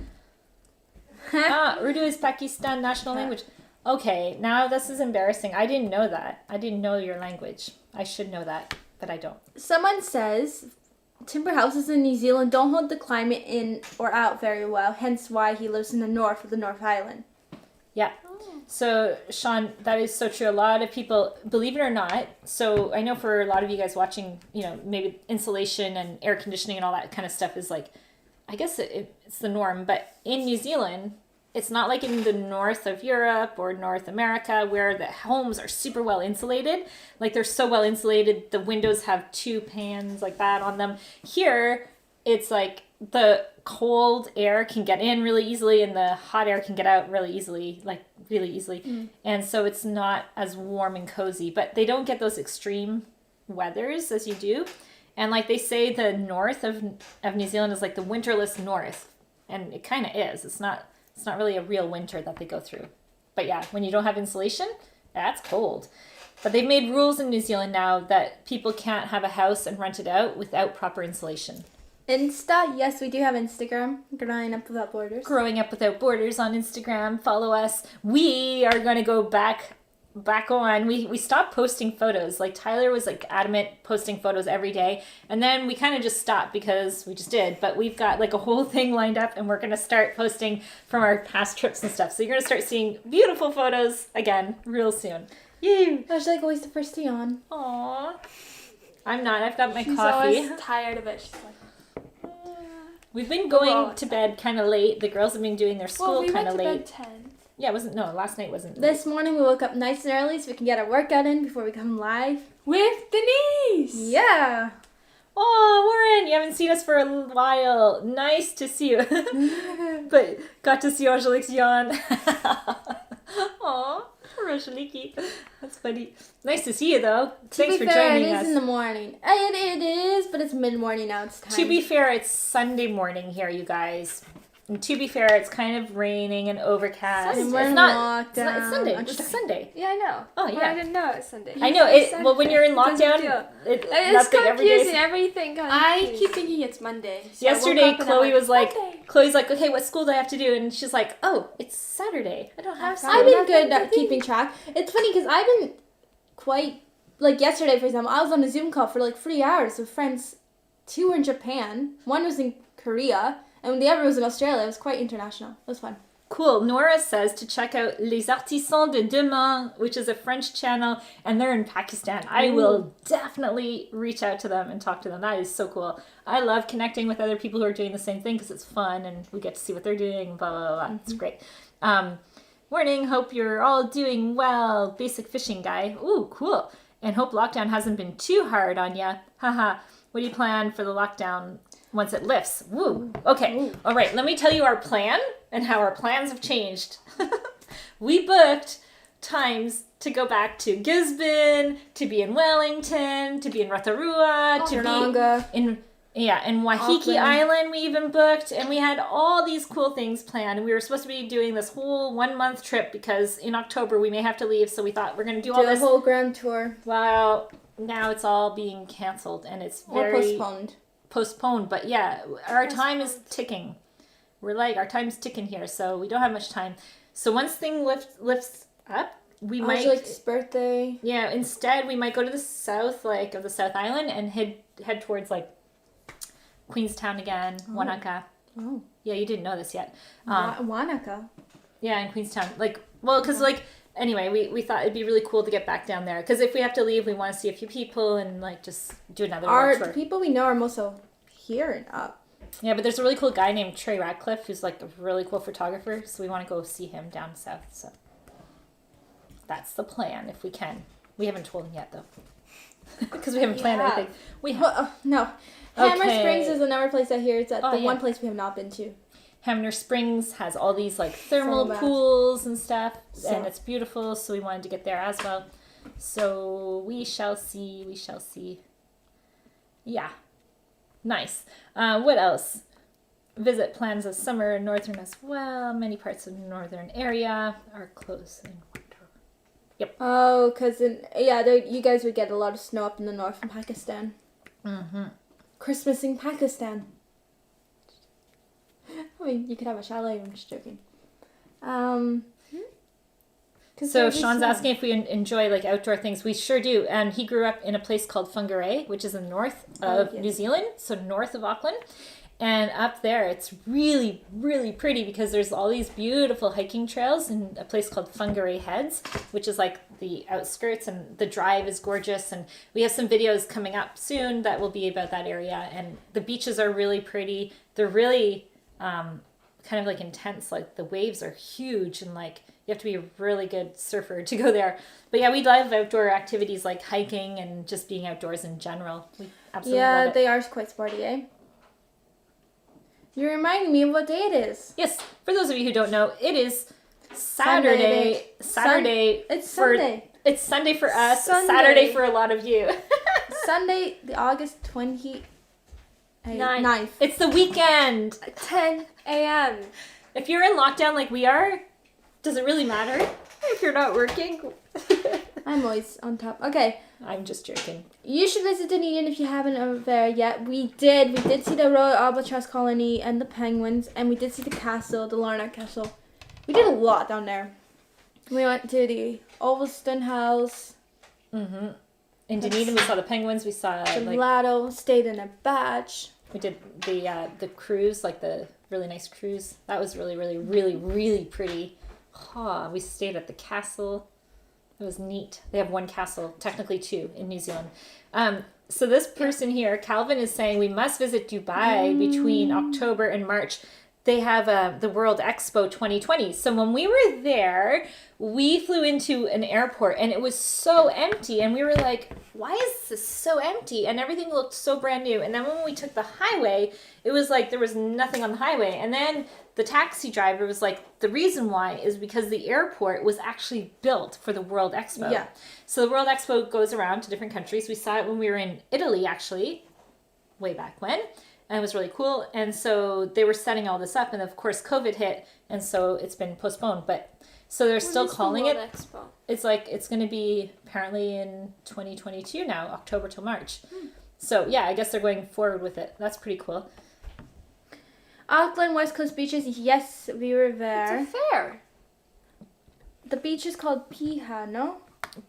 Urdu is Pakistan national language. Okay, now this is embarrassing. I didn't know that. I didn't know your language. I should know that, but I don't. Someone says timber houses in New Zealand don't hold the climate in or out very well, hence why he lives in the north of the North Island. Yeah. So, Sean, that is so true. A lot of people, believe it or not, so I know for a lot of you guys watching, maybe insulation and air conditioning and all that kind of stuff is like, I guess it's the norm. But in New Zealand, it's not like in the north of Europe or North America where the homes are super well insulated. Like they're so well insulated, the windows have 2 pans like that on them. Here, it's like the cold air can get in really easily and the hot air can get out really easily. And so it's not as warm and cozy, but they don't get those extreme weathers as you do. And like they say, the north of New Zealand is like the winterless north, and it kind of is. It's not really a real winter that they go through. But yeah, when you don't have insulation, that's cold. But they've made rules in New Zealand now that people can't have a house and rent it out without proper insulation. Insta, yes, we do have Instagram. Growing Up Without Borders. Growing Up Without Borders on Instagram. Follow us. We are going to go back on. We stopped posting photos. Like Tyler was like adamant posting photos every day, and then we kind of just stopped because we just did. But we've got like a whole thing lined up, and we're going to start posting from our past trips and stuff. So you're going to start seeing beautiful photos again real soon. Yay! I was like always the first to yawn. Aww. I'm not. I've got my She's coffee. always tired of it. She's like, We've been going to bed kind of late. The girls have been doing their school kind of late. we went to bed 10. Yeah, last night wasn't. This morning we woke up nice and early so we can get our workout in before we come live. With Denise! Yeah. Oh, Warren, you haven't seen us for a while. Nice to see you. But got to see Angelique's yawn. Aw, poor Angelique. That's funny. Nice to see you, though. Thanks for joining us. It is in the morning. It is, but it's mid-morning now. It's time. To be fair, it's Sunday morning here, you guys. And to be fair, it's kind of raining and overcast. And we're It's in not. It's lockdown. Sunday. It's Sunday. Yeah, I know. Oh, But yeah. I didn't know it was Sunday. I know it. Well, when you're in Doesn't lockdown, feel- it's It's every day. confusing. Everything I keep thinking it's Monday. So I woke Yesterday, up and I'm Chloe was like, Monday. Chloe's like, okay, what school do I have to do? And she's like, oh, it's Saturday. I don't have school. I've been good at keeping track. It's funny because I've been quite, like yesterday, for example, I was on a Zoom call for like 3 hours with friends. 2 were in Japan, 1 was in Korea, and the other was in Australia. It was quite international. It was fun. Cool. Nora says to check out Les Artisans de Demain, which is a French channel, and they're in Pakistan. I will definitely reach out to them and talk to them. That is so cool. I love connecting with other people who are doing the same thing because it's fun and we get to see what they're doing, blah, blah, blah. It's great. Morning. Hope you're all doing well. Basic fishing guy. Ooh, cool. And hope lockdown hasn't been too hard on ya. Haha. What do you plan for the lockdown once it lifts? Woo. Okay. Ooh. All right. Let me tell you our plan and how our plans have changed. We booked times to go back to Gisborne, to be in Wellington, to be in Rotorua, to Taronga. be in Waiheke Auckland. Island we even booked, and we had all these cool things planned, and we were supposed to be doing this whole 1 month trip because in October we may have to leave, so we thought we're going to do all Do a this. whole grand tour. Well, now it's all being canceled, and it's Or very postponed. but yeah, our time is ticking. We're like, our time's ticking here, so we don't have much time. So once thing lifts up, we might, Angelique's birthday. yeah, instead we might go to the south, like of the South Island, and head towards like Queenstown again, Wanaka. Oh. Yeah, you didn't know this yet. Wanaka. Yeah, in Queenstown. Anyway, we thought it'd be really cool to get back down there. Because if we have to leave, we want to see a few people and like just do another road The tour. people we know are mostly here and up. Yeah, but there's a really cool guy named Trey Radcliffe who's like a really cool photographer. So we want to go see him down south. So that's the plan if we can. We haven't told him yet though. Because we haven't planned anything. No. Hammer Okay. Springs is another place I hear. It's Oh, yeah. one place we have not been to. Hamner Springs has all these like thermal So bad. pools and stuff, So- and it's beautiful. So we wanted to get there as well. So we shall see. We shall see. Yeah, nice. What else? Visit plans of summer in northern as well. Many parts of the northern area are close in winter. Yep. Oh, because you guys would get a lot of snow up in the north in Pakistan. Mm-hmm. Christmas in Pakistan. I mean, you could have a chalet. I'm just joking. So Sean's asking if we enjoy like outdoor things. We sure do. And he grew up in a place called Whangarei, which is in the north of New Zealand, so north of Auckland. And up there, it's really, really pretty because there's all these beautiful hiking trails in a place called Whangarei Heads, which is like the outskirts, and the drive is gorgeous. And we have some videos coming up soon that will be about that area. And the beaches are really pretty. They're really kind of like intense. Like the waves are huge, and like you have to be a really good surfer to go there. But yeah, we love outdoor activities like hiking and just being outdoors in general. We absolutely love it. they are quite sporty, eh? You're reminding me of what day it is. Yes, for those of you who don't know, it is Saturday. It's Sunday. It's Sunday for us. Sunday. Saturday for a lot of you. Sunday, the August 29th. It's the weekend. 10 a.m. If you're in lockdown like we are, does it really matter if you're not working? I'm always on top. Okay. I'm just joking. You should visit Dunedin if you haven't over there yet. We did see the Royal Albatross Colony and the penguins, and we did see the castle, the Larnac Castle. We did a lot down there. We went to the Ulverston House. Mm-hmm. In Dunedin, we saw the penguins. We saw The Lado, stayed in a batch. we did the cruise, like the really nice cruise. That was really, really, really, really pretty. We stayed at the castle. It was neat. They have one castle, technically two, in New Zealand. So this person here, Calvin, is saying we must visit Dubai between October and March. they have the World Expo 2020. So when we were there, we flew into an airport and it was so empty. And we were like, why is this so empty? And everything looked so brand new. And then when we took the highway, it was like there was nothing on the highway. And then the taxi driver was like, the reason why is because the airport was actually built for the World Expo. Yeah. So the World Expo goes around to different countries. We saw it when we were in Italy, actually, way back when. And it was really cool. And so they were setting all this up. And of course, COVID hit. And so it's been postponed. But so they're still calling it. Expo? It's like, it's going to be apparently in 2022 now, October till March. So yeah, I guess they're going forward with it. That's pretty cool. Auckland West Coast beaches. Yes, we were there. It's a fair. The beach is called Piha, no?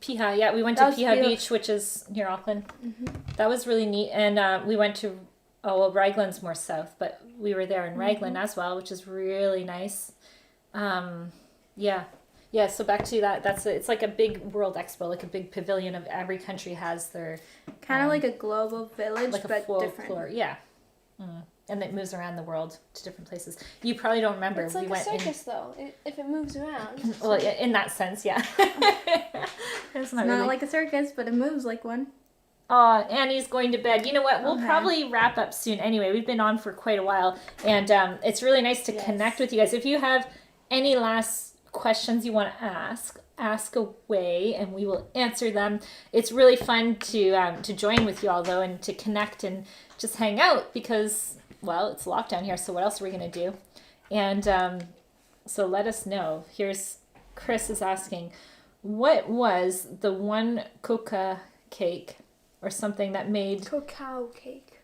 Piha, yeah. We went to That was Piha beautiful. Beach, which is near Auckland. That was really neat. And we went to, Raglan's more south, but we were there in Raglan as well, which is really nice. Yeah. Yeah, so back to that. It's like a big World Expo, like a big pavilion of every country has their... Kind of like a global village, like a but folklore, different. yeah. And it moves around the world to different places. You probably don't remember. It's like a circus, though. If it moves around. Well, yeah, in that sense, yeah. It's not Not really. like a circus, but it moves like one. Oh, Annie's going to bed. You know what? We'll Okay. probably wrap up soon anyway. We've been on for quite a while. And it's really nice to connect with you guys. If you have any last questions you want to ask away and we will answer them. It's really fun to join with you all, though, and to connect and just hang out because, well, it's lockdown here. So what else are we going to do? And so let us know. Here's Chris is asking, what was the one coca cake or something that made Cacao cake.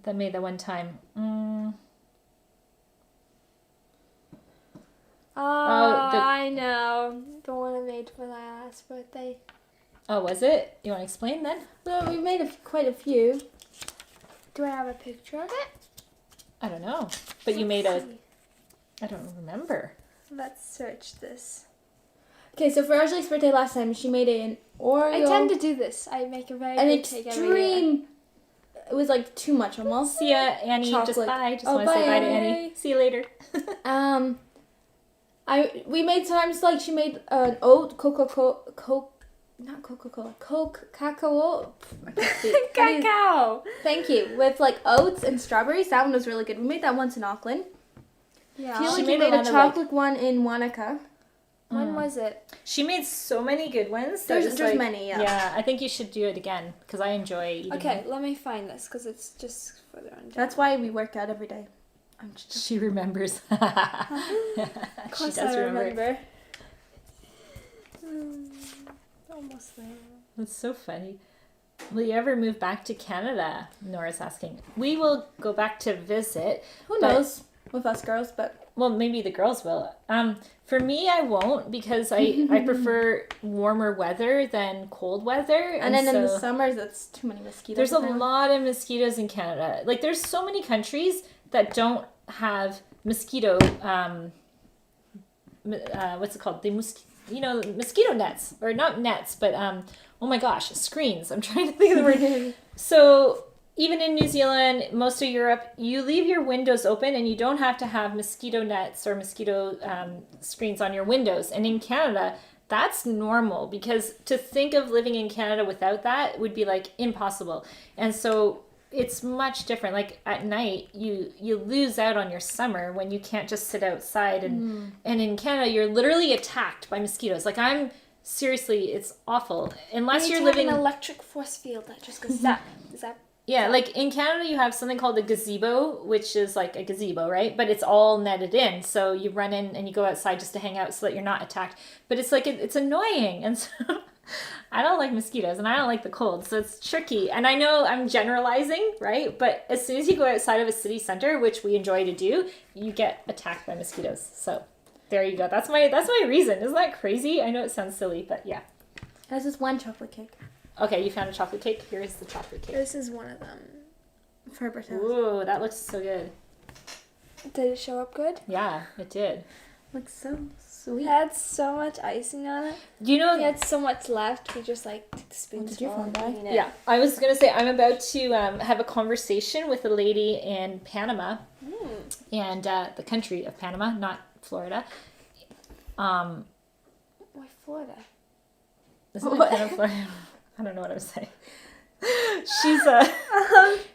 that one time? I know. The one I made for my last birthday. Oh, was it? You want to explain then? Well, we made quite a few. Do I have a picture of it? I don't know. But you made a... I don't remember. Let's search this. Okay, so for Angelique's birthday last time, she made an Oreo. I tend to do this. I make a very an good cake every year. extreme. It was like too much almost. See ya, Annie. Just Chocolate. bye. Just Oh, want to say bye, bye to Annie. Annie. See you later. We made sometimes like she made an oat Coke cacao. I can't speak. Cacao. Thank you. With like oats and strawberries. That one was really good. We made that once in Auckland. Yeah. I feel She like we made a made a lot of, chocolate one in Wanaka. When was it? She made so many good ones. There's many, yeah. Yeah, I think you should do it again because I enjoy eating Okay, them. let me find this because it's just further on. That's why we work out every day. I'm just She remembers. Of course she does I remember. Almost there. That's so funny. Will you ever move back to Canada? Nora's asking. We will go back to visit. who but- knows with us girls, but Well, maybe the girls will. For me, I won't because I prefer warmer weather than cold weather. and then in the so summers it's too many mosquitoes. there's a around. lot of mosquitoes in Canada. Like there's so many countries that don't have mosquito. What's it called? Mosquito nets or not nets, but oh my gosh, screens. I'm trying to think of the word. So even in New Zealand, most of Europe, you leave your windows open and you don't have to have mosquito nets or mosquito screens on your windows. And in Canada, that's normal because to think of living in Canada without that would be like impossible. And so it's much different. Like at night, you lose out on your summer when you can't just sit outside. And in Canada, you're literally attacked by mosquitoes. Like seriously, it's awful. Unless you're living an electric force field that just goes zap, zap. Yeah, like in Canada, you have something called a gazebo, which is like a gazebo, right? But it's all netted in. So you run in and you go outside just to hang out so that you're not attacked. But it's like, it's annoying. And so I don't like mosquitoes and I don't like the cold. So it's tricky. And I know I'm generalizing, right? But as soon as you go outside of a city center, which we enjoy to do, you get attacked by mosquitoes. So there you go. That's my reason. Isn't that crazy? I know it sounds silly, but yeah. There's this one chocolate cake Okay, you found a chocolate cake. Here's the chocolate cake. This is one of them. for her birthday. Ooh, that looks so good. Did it show up good? Yeah, it did. Looks so We sweet. had so much icing on it. Do you know? We had so much left. We just like took the spoons. did your phone die? Yeah, I was gonna say I'm about to have a conversation with a lady in Panama, and the country of Panama, not Florida. Why Florida? Isn't it Panama, Florida? I don't know what I was saying.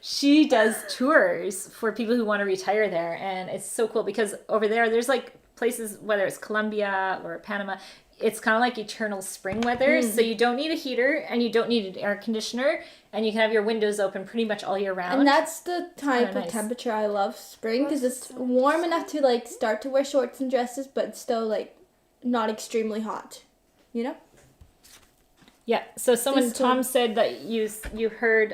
She does tours for people who want to retire there, and it's so cool because over there's like places, whether it's Colombia or Panama, it's kind of like eternal spring weather, so you don't need a heater and you don't need an air conditioner, and you can have your windows open pretty much all year round. And that's the type of nice. temperature I love, spring, because it's warm enough to like start to wear shorts and dresses, but still like not extremely hot, you know? Yeah, so Tom said that you heard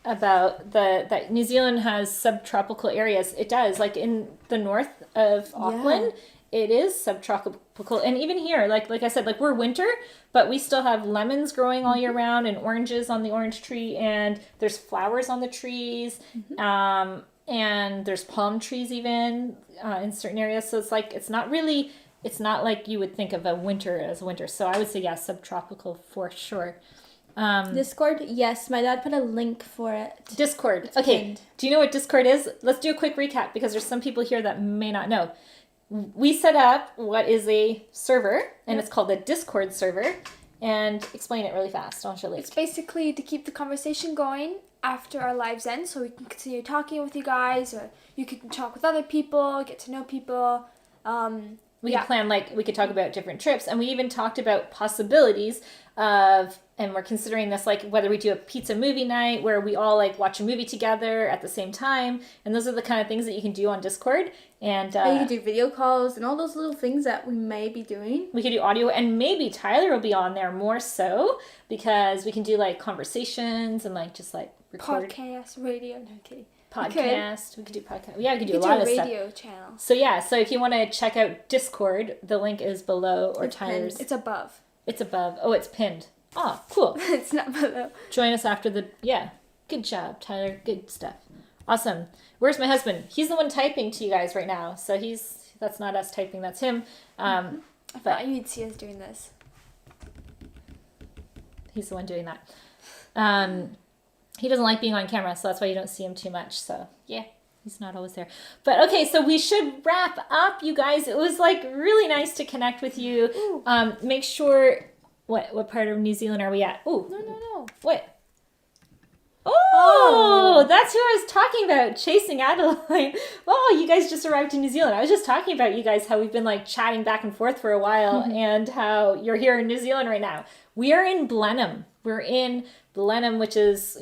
about that New Zealand has subtropical areas. It does, like in the north of Auckland, it is subtropical, and even here, like I said, like we're winter, but we still have lemons growing all year round and oranges on the orange tree, and there's flowers on the trees, and there's palm trees even in certain areas. So it's not like you would think of a winter as winter. So I would say, yeah, subtropical for sure. Discord, yes, my dad put a link for it. Discord. It's Okay. pinned. Do you know what Discord is? Let's do a quick recap because there's some people here that may not know. We set up what is a server, and it's called a Discord server. And explain it really fast. I'll show you. It's basically to keep the conversation going after our lives end, so we can continue talking with you guys, or you can talk with other people, get to know people. We could plan, we could talk about different trips, and we even talked about possibilities of, and we're considering this, like whether we do a pizza movie night where we all like watch a movie together at the same time, and those are the kind of things that you can do on Discord. And you can do video calls and all those little things that we may be doing. We could do audio, and maybe Tyler will be on there more so because we can do like conversations and like just like record. Podcast, radio, no kidding. Podcast. We could do podcast. Yeah, we could do You a lot could of do a stuff. radio channel. So yeah, so if you want to check out Discord, the link is below or It's Tyler's. pinned. It's above. It's above. Oh, it's pinned. Oh, cool. It's not below. Join us after the, yeah. Good job, Tyler. Good stuff. Awesome. Where's my husband? He's the one typing to you guys right now. So that's not us typing, that's him. I thought you'd see us doing this. He's the one doing that. He doesn't like being on camera, so that's why you don't see him too much. So yeah, he's not always there. But okay, so we should wrap up, you guys. It was like really nice to connect with you. Make sure, what part of New Zealand are we at? Oh, No. what? Oh, that's who I was talking about, chasing Adeline. Oh, you guys just arrived in New Zealand. I was just talking about you guys, how we've been like chatting back and forth for a while, and how you're here in New Zealand right now. We are in Blenheim. We're in Blenheim, which is,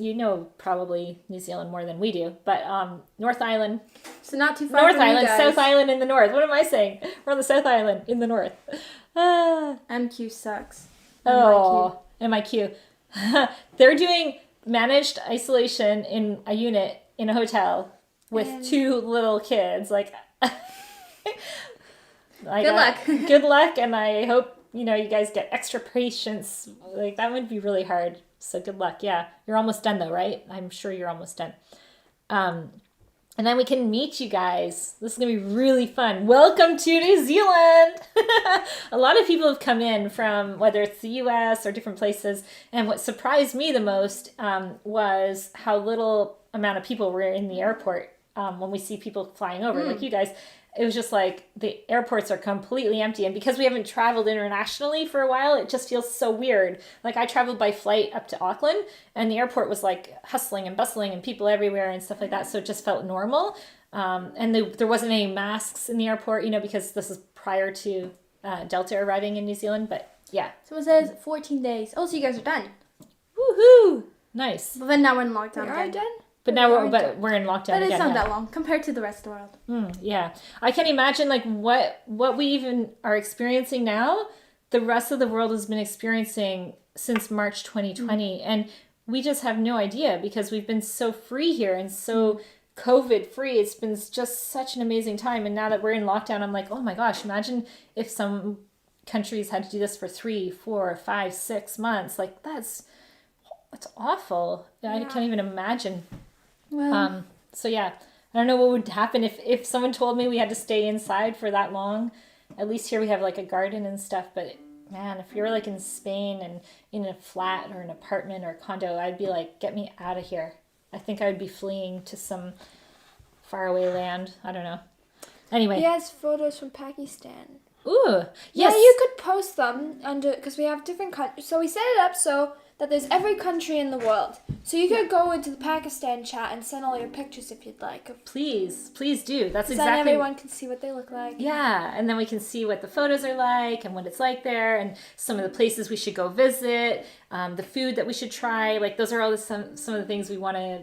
probably New Zealand more than we do, but North Island. So not too far North from Island, you guys. South Island in the north. What am I saying? We're on the South Island in the north. MQ sucks. Oh, MIQ. They're doing managed isolation in a unit in a hotel with 2 little kids. Like, Good luck. Good luck, and I hope you guys get extra patience. Like, that would be really hard. So good luck. Yeah, you're almost done though, right? I'm sure you're almost done. And then we can meet you guys. This is going to be really fun. Welcome to New Zealand. A lot of people have come in from whether it's the US or different places. And what surprised me the most was how little amount of people were in the airport when we see people flying over, like you guys. It was just like the airports are completely empty. And because we haven't traveled internationally for a while, it just feels so weird. Like I traveled by flight up to Auckland and the airport was like hustling and bustling and people everywhere and stuff like that. So it just felt normal. And there wasn't any masks in the airport, because this is prior to Delta arriving in New Zealand. But yeah. Someone says 14 days. Oh, so you guys are done. Woohoo! Nice. But then now we're in lockdown We are again. done? But now we're in lockdown But again. it's not yeah. that long compared to the rest of the world. Yeah. I can imagine like what we even are experiencing now, the rest of the world has been experiencing since March 2020. And we just have no idea because we've been so free here and so COVID free. It's been just such an amazing time. And now that we're in lockdown, I'm like, oh my gosh, imagine if some countries had to do this for 3, 4, 5, 6 months. Like that's awful. I can't even imagine. Well, So yeah, I don't know what would happen if someone told me we had to stay inside for that long. At least here we have like a garden and stuff, but man, if you're like in Spain and in a flat or an apartment or a condo, I'd be like, get me out of here. I think I would be fleeing to some faraway land. I don't know. Anyway. He has photos from Pakistan. Ooh. Yeah, Yes. you could post them under, because we have different countries. So we set it up so that there's every country in the world. So you could go into the Pakistan chat and send all your pictures if you'd like. Please do. That's So exactly. then everyone can see what they look like. Yeah, and then we can see what the photos are like and what it's like there, and some of the places we should go visit, the food that we should try. Like those are all some of the things we want to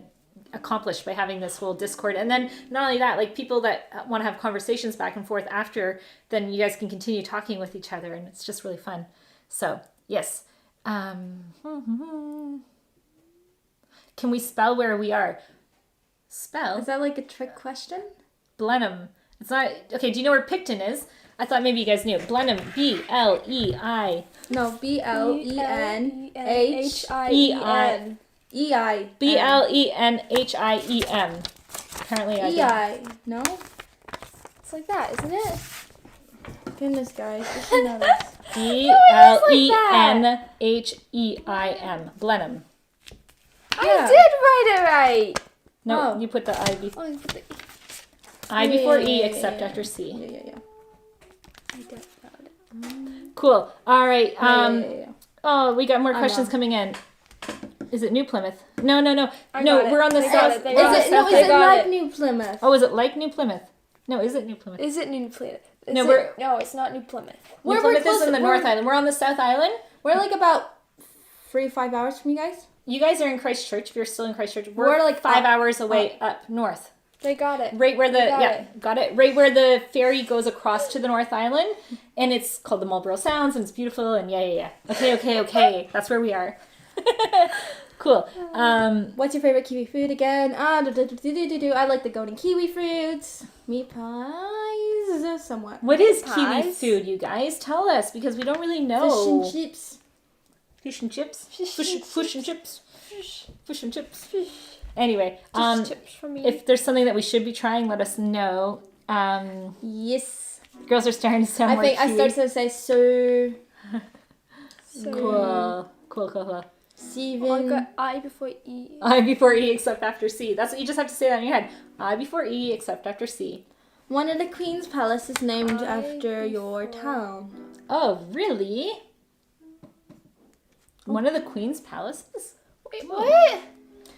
accomplish by having this whole Discord. And then not only that, like people that want to have conversations back and forth after, then you guys can continue talking with each other, and it's just really fun. So yes. Can we spell where we are? Spell? Is that like a trick question? Blenheim. It's not. Okay, do you know where Picton is? I thought maybe you guys knew. Blenheim. B-L-E-I. No, B-L-E-N-H-E-I. E-I. B-L-E-N-H-I-E-M. Apparently I did. E-I. No? It's like that, isn't it? Goodness, guys. You should know this. B-L-E-N-H-E-I-M. Blenheim. I did write it right. No, Oh. you put the I before. Oh, you put the I before E, Yeah. except after C. Yeah. I did found it. Cool. All right. Yeah. Oh, we got more I questions know. coming in. Is it New Plymouth? No. I No, got it. we're on the They got south. it. They we're got on the it. Is south it They end. got like it. New Plymouth? Oh, is it like New Plymouth? No, is it New Plymouth? Is it New Plymouth? No, No, it's not New Plymouth. New We're Plymouth close is in the to- North we're- Island. We're on the South Island. We're like about 3 to 5 hours from you guys. You guys are in Christchurch. If you're still in Christchurch, We're like 5 up. hours away up north. They got it. Right where the Got it. Right where the ferry goes across to the North Island, and it's called the Marlborough Sounds, and it's beautiful. And yeah. Okay. That's where we are. Cool. What's your favorite kiwi food again? I like the golden kiwi fruits. Meat pies, somewhat. What is kiwi Pies? food, you guys? Tell us, because we don't really know. Fish and chips. Fish and chips. Fish and chips. Fish and chips. Anyway, Just tips from me. if there's something that we should be trying, let us know. Yes. Girls are starting to sound I more think I kiwi. started to say so. Cool. Steven. Oh, I got I before E. I before E except after C. That's what you just have to say that in your head. I before E except after C. One of the Queen's Palace is named I after your before- town. Oh, really? One of the Queen's palaces? Wait, what?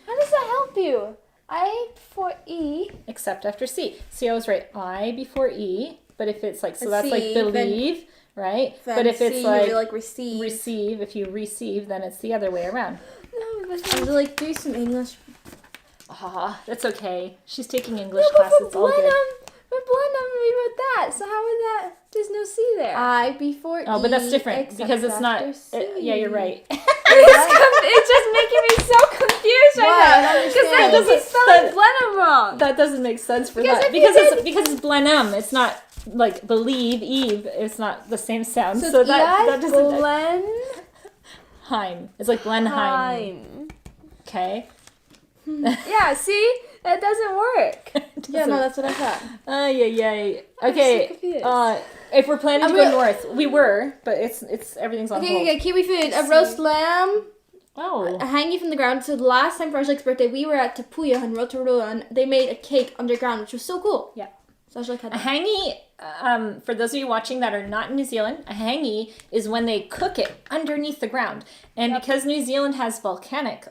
How does that help you? I before E. Except after C. See, I was right. I before E. But if it's like, so that's like Receive, then- believe, right? Then But if it's C, like, you like receive. receive, if you receive, then it's the other way around. No, but I was like, do some English. Ah, that's okay. She's taking English no, but class. for It's all good. Blenheim, we wrote that. So how would that? There's no C there. I before Oh, but that's E, different except because it's not. after C. Yeah, you're right. It's just making me so confused Why? I right don't now. Because understand. then you'll be That- spelling Blenheim wrong. That doesn't make sense for Because that if you because did- it's Blenheim. It's not like believe Eve. It's not the same sound. So So, it's that doesn't. Blenheim. It's like Blenheim. Okay. Yeah, see? That doesn't work. Yeah, no, that's what I thought. Yeah. so Okay. confused. If we're planning to I'm go real- north, we were, but it's everything's on hold. Okay, kiwi food. A roast lamb, Oh. a hanging from the ground. So the last time for Angelique's birthday, we were at Tapuya in Rotorua, and they made a cake underground, which was so cool. Yeah. So Angelique had A that. hangi, for those of you watching that are not in New Zealand, a hangi is when they cook it underneath the ground. And because New Zealand has volcanic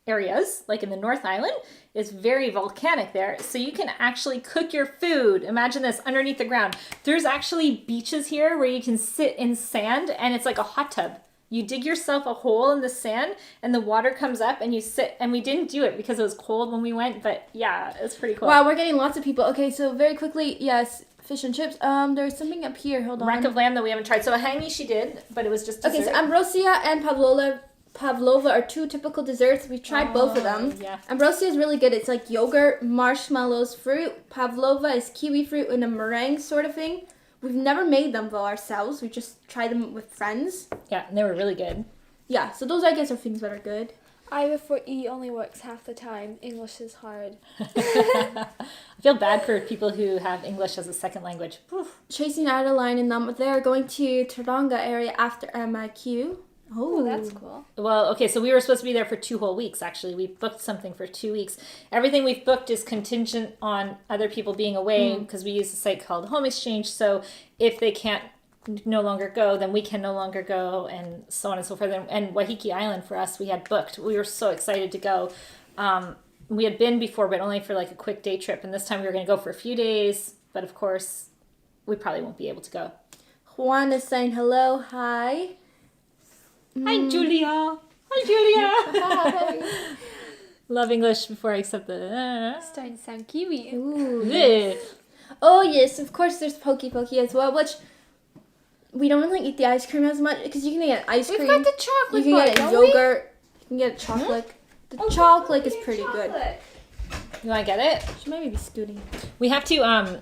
areas, like in the North Island, it's very volcanic there. So you can actually cook your food. Imagine this, underneath the ground. There's actually beaches here where you can sit in sand and it's like a hot tub. You dig yourself a hole in the sand and the water comes up and you sit. And we didn't do it because it was cold when we went, but yeah, it's pretty cool. Wow, we're getting lots of people. Okay, so very quickly, yes, fish and chips. There's something up here. Hold on. Rack of lamb that we haven't tried. So a hangi she did, but it was just dessert. Okay, so ambrosia and pavlova are two typical desserts. We've tried both of them. Yeah. Ambrosia is really good. It's like yogurt, marshmallows, fruit. Pavlova is kiwi fruit in a meringue sort of thing. We've never made them though ourselves. We just tried them with friends. Yeah, and they were really good. Yeah, so those I guess are things that are good. I before E only works half the time. English is hard. I feel bad for people who have English as a second language. Oof. Chasing out a line in them. They're going to Tauranga area after MIQ. Oh, that's cool. Well, okay, so we were supposed to be there for 2 whole weeks, actually. We booked something for 2 weeks. Everything we've booked is contingent on other people being away because we use a site called Home Exchange. So if they can't no longer go, then we can no longer go, and so on and so forth. And Waiheke Island for us, we had booked. We were so excited to go. We had been before, but only for like a quick day trip. And this time we were going to go for a few days. But of course, we probably won't be able to go. Juan is saying hello. Hi. Hi, Julia. Hi, Julia. Hi. Love English before I accept the... Starting to sound Kiwi. Ooh. Yeah. Oh yes, of course. There's Pokey as well, which we don't really eat the ice cream as much because you can get ice cream. We've got the You chocolate can bar, get a don't yogurt. You can get a chocolate. The chocolate is pretty good. You want to get it? She might be scooting. We have to,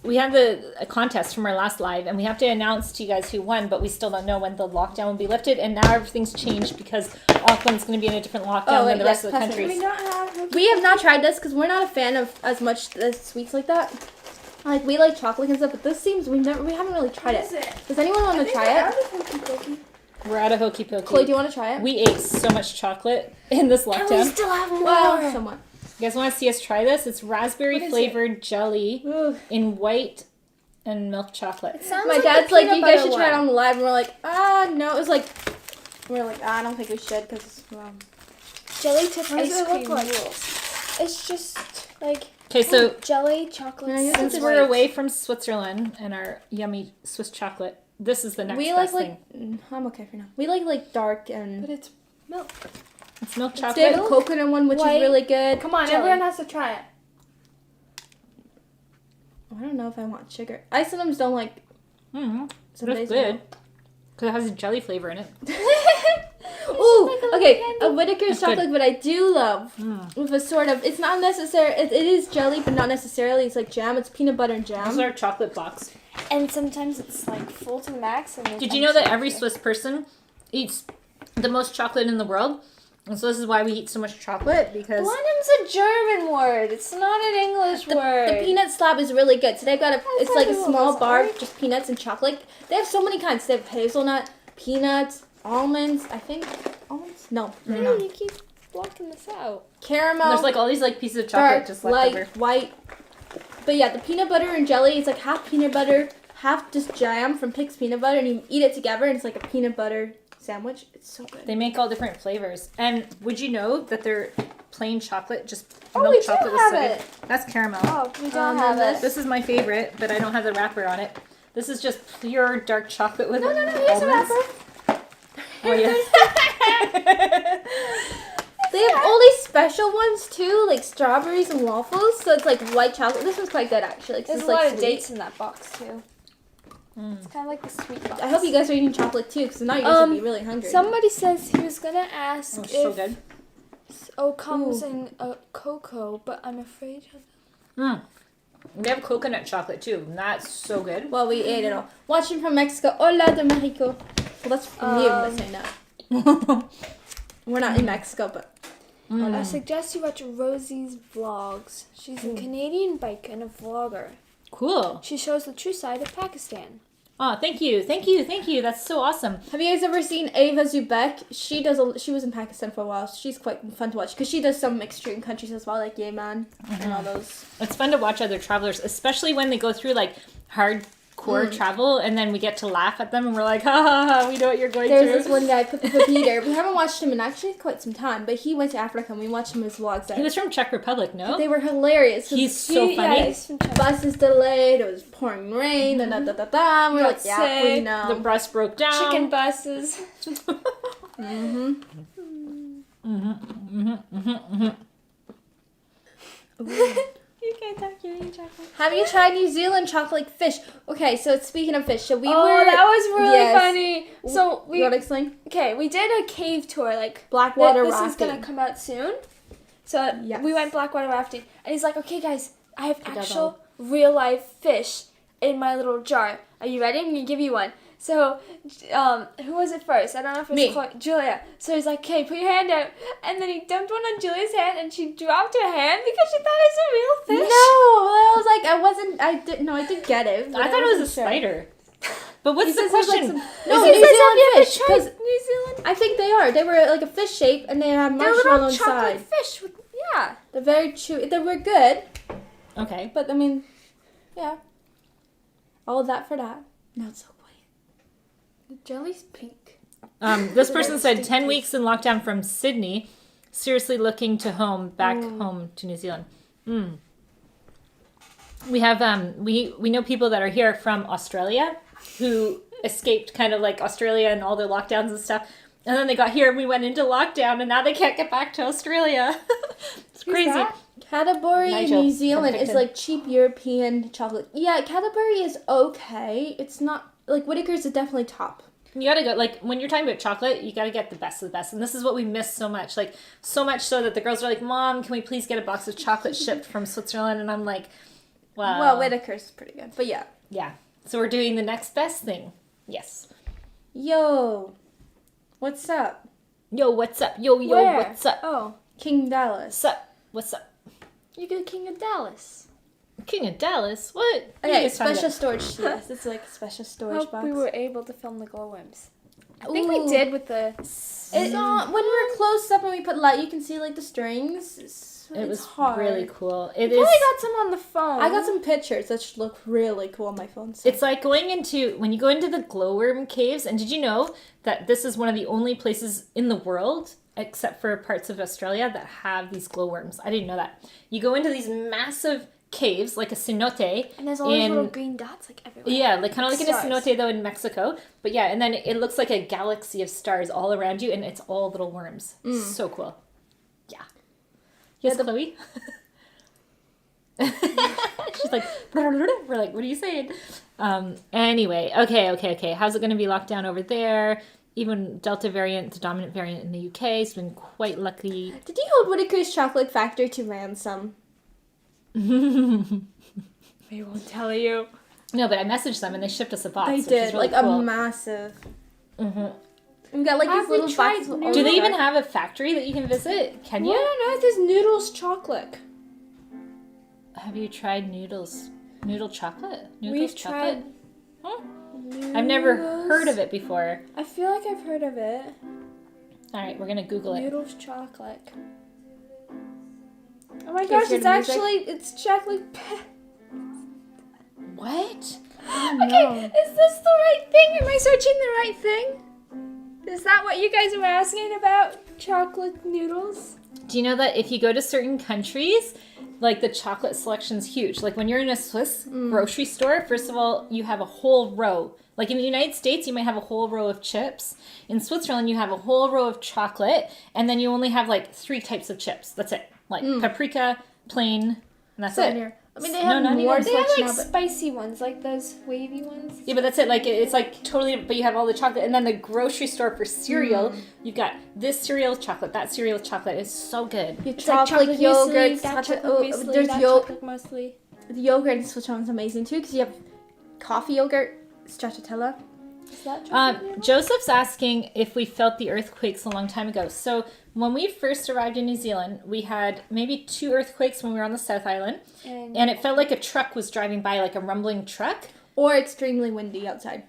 we had a contest from our last live, and we have to announce to you guys who won, but we still don't know when the lockdown will be lifted, and now everything's changed because Auckland's going to be in a different lockdown than the rest of the pass it. countries. We have not tried this because we're not a fan of as much the sweets like that. Like we like chocolate and stuff, but this seems we haven't really tried it. Does anyone want to try it? We're out of Hokey Pokey. Chloe, do you want to try it? We ate so much chocolate in this lockdown. still have more. Well, somewhat. You guys want to see us try this? It's raspberry flavored jelly Ooh. in white and milk chocolate. My dad's like, you guys should try it on the live, and we're like, no. It was like, we're like, I don't think we should because Jelly tip What does ice it look cream like? rules. It's just like Okay, so jelly, chocolate. Yeah, since it's we're white. away from Switzerland and our yummy Swiss chocolate, this is the next we best like thing. I'm okay for now. We like dark and But it's milk. It's milk they have chocolate. a coconut one, which White. is really good. Come on, Jelly. everyone has to try it. I don't know if I want sugar. I sometimes don't like. Mm-hmm. Some That's days good. Because it has a jelly flavor in it. Ooh, okay, a Whitaker's It's good. chocolate, but I do love with a sort of. It's not necessary. It is jelly, but not necessarily. It's like jam. It's peanut butter and This jam. is our chocolate box. And sometimes it's like full to the max. And Did you know that every Swiss person eats the most chocolate in the world? And so this is why we eat so much chocolate, because... Blenheim's a German word. It's not an English word. The peanut slab is really good. So they've got it's like a thought it small was bar, orange. just peanuts and chocolate. They have so many kinds. They have hazelnut, peanuts, almonds. I think almonds. No, they're No, not. you keep blocking this out. Caramel. There's like all these like pieces of chocolate dark, just left light, over. white. But yeah, the peanut butter and jelly, it's like half peanut butter, half just jam from Pig's Peanut Butter, and you eat it together, and it's like a peanut butter sandwich. It's so good. They make all different flavors. And would you know that they're plain chocolate, just Oh, milk we do chocolate with have soda? it. That's caramel. Oh, we don't And have then it. This is my favorite, but I don't have the wrapper on it. This is just pure dark chocolate with Here's almonds. a wrapper. Oh, yeah. They have all these special ones too, like strawberries and waffles. So it's like white chocolate. This one's quite good actually. 'cause There's it's a lot like of sweet. dates in that box too. It's kind of like the sweet box. I hope you guys are eating chocolate too, because now you guys will be really hungry. Somebody says he was gonna ask Oh, if so good. comes in cocoa, but I'm afraid. They have coconut chocolate too, and that's so good. Well, we ate it all. Watching from Mexico. Hola de Mexico. Well, that's from you. That's saying that. We're not in Mexico, but. I suggest you watch Rosie's vlogs. She's a Canadian biker and a vlogger. Cool. She shows the true side of Pakistan. Oh, thank you, thank you, thank you. That's so awesome. Have you guys ever seen Ava Zubek? She was in Pakistan for a while. So she's quite fun to watch because she does some extreme countries as well, like Yemen and all those. It's fun to watch other travelers, especially when they go through like hardcore travel, and then we get to laugh at them, and we're like, ha ha ha, we know what you're going There's through. this one guy, Peter. We haven't watched him in actually quite some time, but he went to Africa and we watched him his vlogs there. He was from Czech Republic, no? They were hilarious. 'cause He's so funny. Yeah, he's from China. bus is delayed. It was pouring rain. Da da da da da. We're like, yeah, we sick. know. The bus broke down. Chicken buses. You can't talk, you're eating chocolate. Have you tried New Zealand chocolate fish? Okay, so speaking of fish, so we Oh, were. that was really Yes. funny. So You want to explain? we did a cave tour. Like Blackwater this rafting. is gonna come out soon. So Yes. we went blackwater rafting, and he's like, "Okay, guys, I have Together. actual real life fish in my little jar. Are you ready? I'm gonna give you one." So, who was it first? I don't know if it was Me. Julia. So he's like, "Okay, put your hand out," and then he dumped one on Julia's hand, and she dropped her hand because she thought it was a real No, fish. I was like, I did get it. but I thought it was a wasn't sure. spider. But what's the says there's, like, question? some- No, Is New it- Zealand fish. 'Cause New Zealand. I think they are. They were like a fish shape, and they had They're marshmallow little chocolate inside. fish. Yeah. They're very chewy. They were good, Okay. but I mean, yeah. All of that for that. Now it's so quiet. The jelly's pink. This person said 10 weeks in lockdown from Sydney. Seriously looking to back home to New Zealand. We have we know people that are here from Australia who escaped kind of like Australia and all the lockdowns and stuff. And then they got here and we went into lockdown and now they can't get back to Australia. It's crazy. Cadbury Nigel in New from Zealand is Picton. like cheap European chocolate. Yeah, Cadbury is okay. It's not like Whitaker's is definitely top. You gotta go, like, when you're talking about chocolate, you gotta get the best of the best. And this is what we miss so much. Like, so much so that the girls are like, Mom, can we please get a box of chocolate shipped from Switzerland? And I'm like, Well, Whitaker's is pretty good, but yeah. Yeah. So we're doing the next best thing. Yes. Yo, what's up? Yo, what's up? Yo, Where? what's up? Oh, King Dallas. What's up? What's up? you go King of Dallas. King of Dallas? What? What are you Okay, guys talking special about? storage. Yes, it's like a special storage Hope box. we were able to film the glowworms. I think Ooh. we did with the. It's not when we're close up and we put light, you can see like the strings. It's It was hard. really cool. It Probably is. got some on the phone. I got some pictures that should look really cool on my phone. So. It's like when you go into the Glowworm Caves, and did you know that this is one of the only places in the world, except for parts of Australia, that have these glowworms? I didn't know that. You go into these massive caves, like a cenote. And there's all these in- little green dots like everywhere. Yeah, like kind of like in a Stars. cenote though in Mexico. But yeah, and then it looks like a galaxy of stars all around you, and it's all little worms. So cool. Yeah. Yes, Chloe? She's like, we're like, what are you saying? Anyway, okay. How's it going to be locked down over there? Even Delta variant, the dominant variant in the UK, has been quite lucky. Did you hold Whitaker's Chocolate Factory to ransom? We won't tell you. No, but I messaged them and they shipped us a box. They which is did, really like cool. a massive. Mm-hmm. We got like Have these we little tried boxes. With new- all Do they the even stuff. have a factory that you can visit? Can Well, you? I don't know. It says Noodles Chocolate. Have you tried noodles? Noodle chocolate? Noodles We've chocolate? tried. Huh? I've never heard of it before. I feel like I've heard of it. All right, we're gonna Google it. Noodles Chocolate. Oh my You gosh! guys hear It's the music? actually it's chocolate. What? Okay, is this the right thing? Am I searching the right thing? Is that what you guys were asking about? Chocolate noodles? Do you know that if you go to certain countries, like the chocolate selection's huge? Like when you're in a Swiss grocery store, first of all, you have a whole row. Like in the United States, you might have a whole row of chips. In Switzerland, you have a whole row of chocolate, and then you only have like 3 types of chips. That's it. Like paprika, plain, and that's Sit it. here. I mean, they No, have not more even. They have selection like now, but spicy ones, like those wavy ones. Yeah, but that's it. Like it's like totally, but you have all the chocolate, and then the grocery store for cereal, you've got this cereal with chocolate, that cereal with chocolate. It's so good. your It's like chocolate chocolate yogurt. muesli, that chocolate muesli, There's that yogurt. chocolate muesli. The yogurt in Switzerland's amazing too because you have coffee yogurt, stracciatella. Is that chocolate? Joseph's asking if we felt the earthquakes a long time ago. So when we first arrived in New Zealand, we had maybe 2 earthquakes when we were on the South Island, and it felt like a truck was driving by, like a rumbling truck. Or extremely windy outside.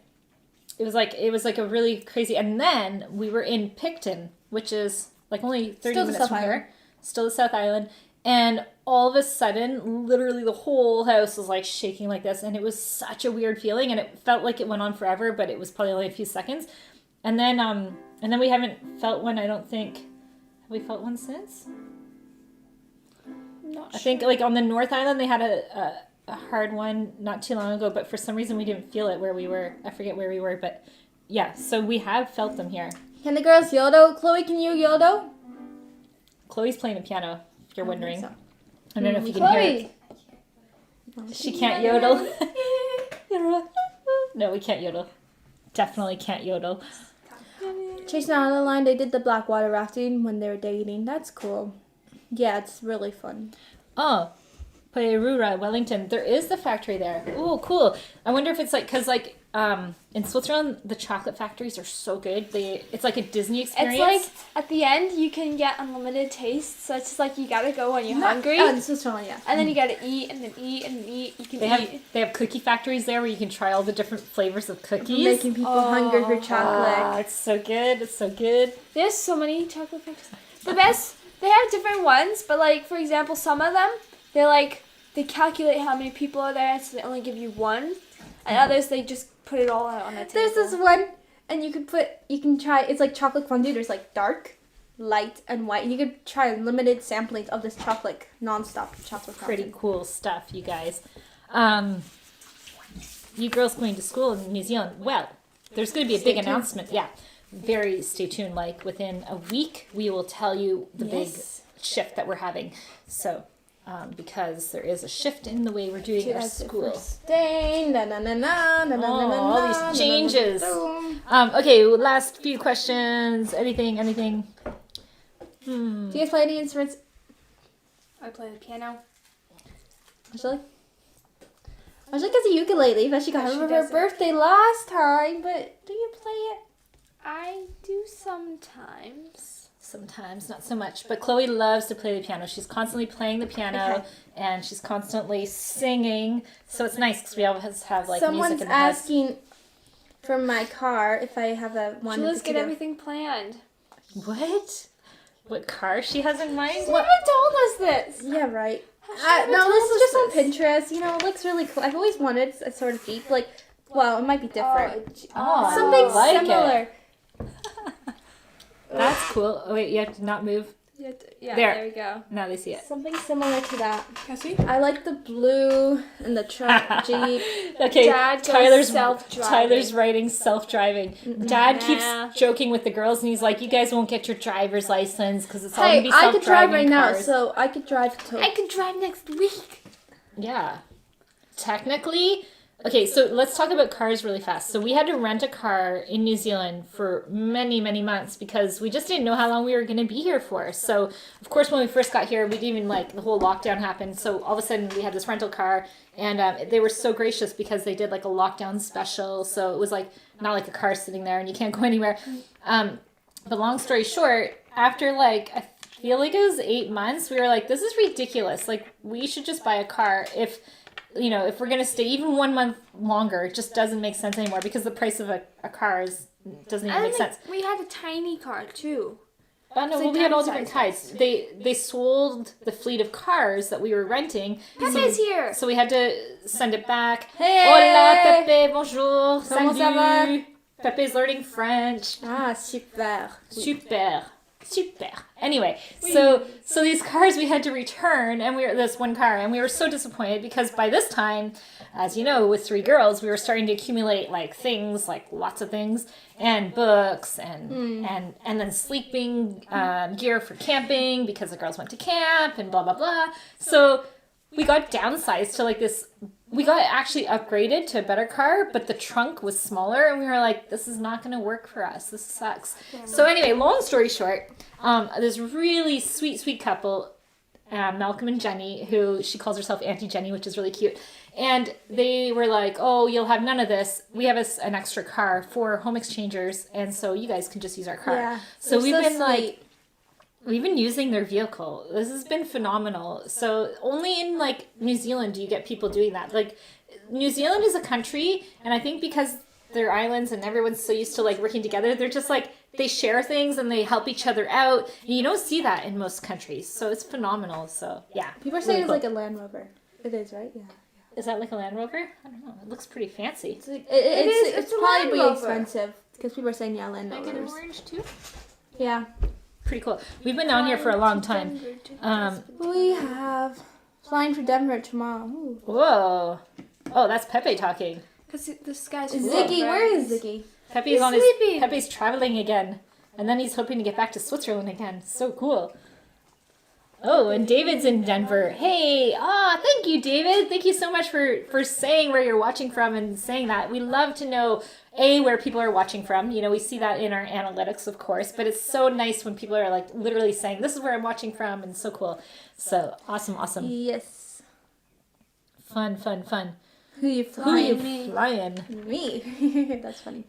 It was like a really crazy. And then we were in Picton, which is like only 30 Still the minutes South from Island. here, still the South Island. And all of a sudden, literally the whole house was like shaking like this, and it was such a weird feeling, and it felt like it went on forever, but it was probably only a few seconds. And then we haven't felt one. I don't think. Have we felt one since? Not I think like on the North Island they had a hard one not too long ago, but for some reason we didn't feel it where we were. I forget where we were, but yeah. So we have felt them here. Can the girls yodel? Chloe, can you yodel? Chloe's playing the piano. If you're wondering, so. I don't know if you can hear it. She can't yodel. No, we can't yodel. Definitely can't yodel. Chasing out of the line, they did the blackwater rafting when they were dating. That's cool. Yeah, it's really fun. Oh, Paerura, Wellington. There is the factory there. Ooh, cool. I wonder if it's like, because like In Switzerland, the chocolate factories are so good. It's like a Disney experience. It's like at the end you can get unlimited taste, so it's just like you gotta go when you're hungry, Oh, in Switzerland, yeah. and then you gotta eat and then eat and then eat. You can They have cookie factories there where you can try all the different flavors of cookies. Making people hungry for chocolate. Oh, it's so good. It's so good. There's so many chocolate factories. The best, they have different ones, but like for example, some of them they calculate how many people are there, so they only give you one, and others they just put it all out on the table. There's this one, and you can try, it's like chocolate fondue. There's like dark, light, and white. And you could try limited samplings of this chocolate, non-stop chocolate Pretty fountain. cool stuff, you guys. You girls going to school in New Zealand. Well, there's going to be a big announcement. Yeah. Very stay tuned. Like within a week, we will tell you the big shift that we're having. So, because there is a shift in the way we're doing our school. All these changes. Okay, last few questions. Anything? Do you guys play any instruments? I play the piano. Actually? Actually gets a ukulele, but she got her for her birthday last time, but do you play it? I do sometimes. Sometimes, not so much. But Chloe loves to play the piano. She's constantly playing the piano, and she's constantly singing. So it's nice because we always have like Someone's music in the house. asking for my car if I have a one. Let's get everything planned. What? What car she has in mind? You haven't told us this. Yeah, right. never No, this told is just us on Pinterest. You know, it looks really cool. I've always wanted a sort of Jeep. Like, well, it might be different. Oh, Something I like similar. it. That's cool. Oh wait, you have to not move. Yeah, There. there we go. Now they see it. Something similar to that. Cassie? I like the blue and the truck Jeep. Okay, Dad goes Tyler's self-driving. writing self-driving. Dad Nah. keeps joking with the girls, and he's like, "You guys won't get your driver's license because it's all Hey, gonna be I self-driving could drive right now, cars." so I could drive to. I can drive next week. Yeah. Technically, okay, so let's talk about cars really fast. So we had to rent a car in New Zealand for many, many months because we just didn't know how long we were going to be here for. So, of course, when we first got here, we didn't even the whole lockdown happened. So all of a sudden we had this rental car, and they were so gracious because they did like a lockdown special. So it was like not like a car sitting there and you can't go anywhere. But long story short, after I feel like it was 8 months, we were like, this is ridiculous. Like, we should just buy a car if we're going to stay even 1 month longer. It just doesn't make sense anymore because the price of a car doesn't even make sense. We had a tiny car too. Oh, no, well, we had all different types. They sold the fleet of cars that we were renting. Pepe's here. So we had to send it back. Hey! Hola, Pepe, bonjour, Comment ça va? salut. Pepe's learning French. Ah, super. Super. Anyway, so these cars we had to return, and this one car, and we were so disappointed because by this time, as you know, with 3 girls, we were starting to accumulate things, lots of things, and books, and then sleeping gear for camping because the girls went to camp and blah blah blah. So we got downsized to this. We got actually upgraded to a better car, but the trunk was smaller, and we were like, this is not going to work for us. This sucks. So anyway, long story short, this really sweet couple, Malcolm and Jenny, who she calls herself Auntie Jenny, which is really cute. And they were like, oh, you'll have none of this. We have an extra car for home exchangers, and so you guys can just use our car. Yeah. So we've been sweet. We've been using their vehicle. This has been phenomenal. So only in New Zealand do you get people doing that. New Zealand is a country, and I think because they're islands and everyone's so used to working together, they're just they share things and they help each other out. And you don't see that in most countries. So it's phenomenal. So yeah. People are saying it's like a Land Rover. It is, right? Yeah. Is that like a Land Rover? I don't know. It looks pretty fancy. It's a probably Land Rover. expensive because people are saying Land Rovers. orange too. Yeah. Pretty cool. We've been down here for a long time. We have flying for Denver tomorrow. Ooh. Whoa. Oh, that's Pepe talking. Because this guy's Ziggy, where is Ziggy? Pepe's sleeping. Pepe's traveling again. And then he's hoping to get back to Switzerland again. So cool. Oh, and David's in Denver. Hey, thank you, David. Thank you so much for saying where you're watching from and saying that. We love to know, where people are watching from. We see that in our analytics, of course, but it's so nice when people are literally saying, this is where I'm watching from, and so cool. So, awesome. Yes. Fun. Who you Who flying? you flying? Me. That's funny.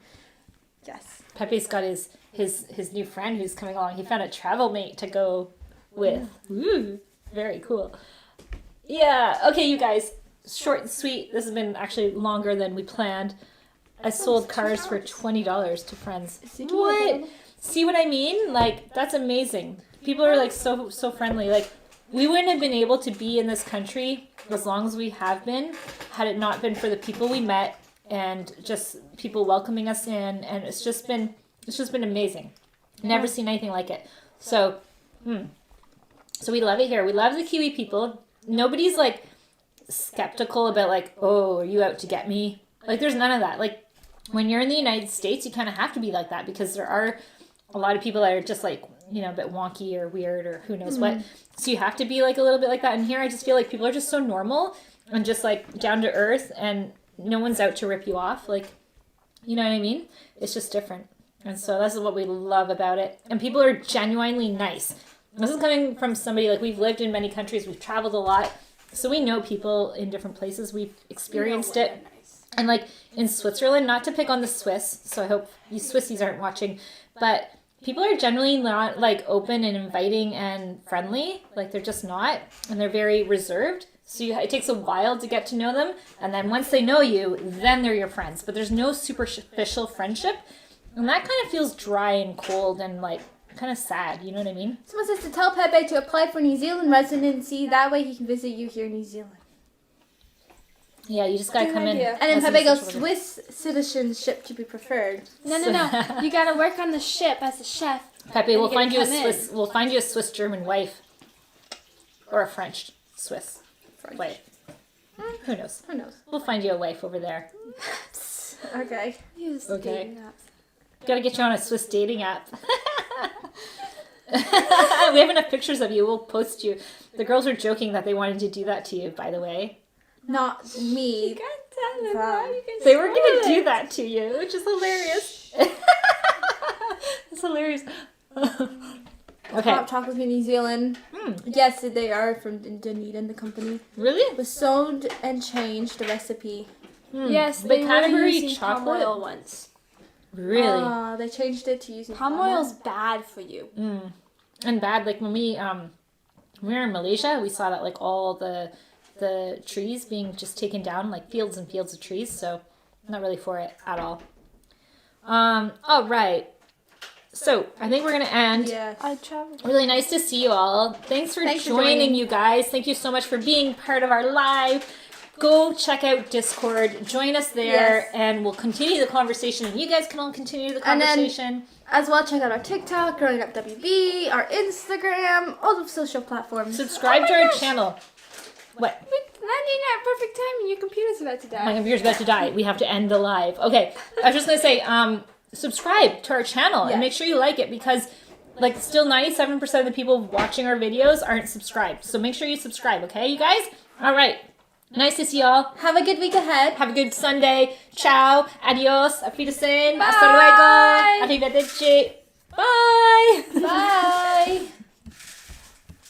Yes. Pepe's got his new friend who's coming along. He found a travel mate to go with. Ooh, very cool. Yeah. Okay, you guys. Short and sweet. This has been actually longer than we planned. I sold cars for $20 to friends. What? See what I mean? Like, that's amazing. People are like so friendly. Like, we wouldn't have been able to be in this country as long as we have been had it not been for the people we met and just people welcoming us in, and it's just been amazing. Never seen anything like it. So we love it here. We love the Kiwi people. Nobody's like skeptical about like, oh, are you out to get me? Like, there's none of that. Like, when you're in the United States, you kind of have to be like that because there are a lot of people that are just like, you know, a bit wonky or weird or who knows what. So you have to be like a little bit like that. And here I just feel like people are just so normal and just like down to earth, and no one's out to rip you off. Like, you know what I mean? It's just different. And so this is what we love about it. And people are genuinely nice. This is coming from somebody, like, we've lived in many countries, we've traveled a lot, so we know people in different places, we've experienced it. And like in Switzerland, not to pick on the Swiss, so I hope you Swissies aren't watching, but people are generally not like open and inviting and friendly. Like, they're just not, and they're very reserved. So it takes a while to get to know them, and then once they know you, then they're your friends. But there's no superficial friendship, and that kind of feels dry and cold and like kind of sad. You know what I mean? Someone says to tell Pepe to apply for New Zealand residency. That way he can visit you here in New Zealand. Yeah, you just gotta come in. And then Pepe goes, Swiss citizenship to be preferred. No. You gotta work on the ship as a chef. Pepe, we'll find you a come in. Swiss. We'll find you a Swiss German wife, or a French Swiss wife. Who knows? Who knows? We'll find you a wife over there. Okay. Okay. Gotta get you on a Swiss dating app. We have enough pictures of you. We'll post you. The girls were joking that they wanted to do that to you, by the way. Not me. They were going to do that to you, which is hilarious. It's hilarious. Okay. Hot chocolate in New Zealand. Yes, they are from Dunedin, the company. Really? It was sold and changed the recipe. Yes, But they were Canterbury using palm chocolate? oil once. Really? They changed it to using Palm oil's bad for you. And bad, like when we were in Malaysia, we saw that like all the trees being just taken down, like fields and fields of trees, so I'm not really for it at all. All right. So I think we're gonna end. Yes. I traveled. Really nice to see you all. Thanks for joining, you guys. Thank you so much for being part of our live. Go check out Discord, join us there, and we'll continue the conversation, and you guys can all continue the conversation. As well, check out our TikTok, Growing Up WB, our Instagram, all the social platforms. Subscribe to our channel. What? Landing at perfect time and your computer's about to die. My computer's about to die. We have to end the live. Okay, I was just gonna say, subscribe to our channel and make sure you like it, because like still 97% of the people watching our videos aren't subscribed. So make sure you subscribe, okay, you guys? All right. Nice to see y'all. Have a good week ahead. Have a good Sunday. Ciao. Adios. Auf Wiedersehen. Hasta luego. Arrivederci. Bye.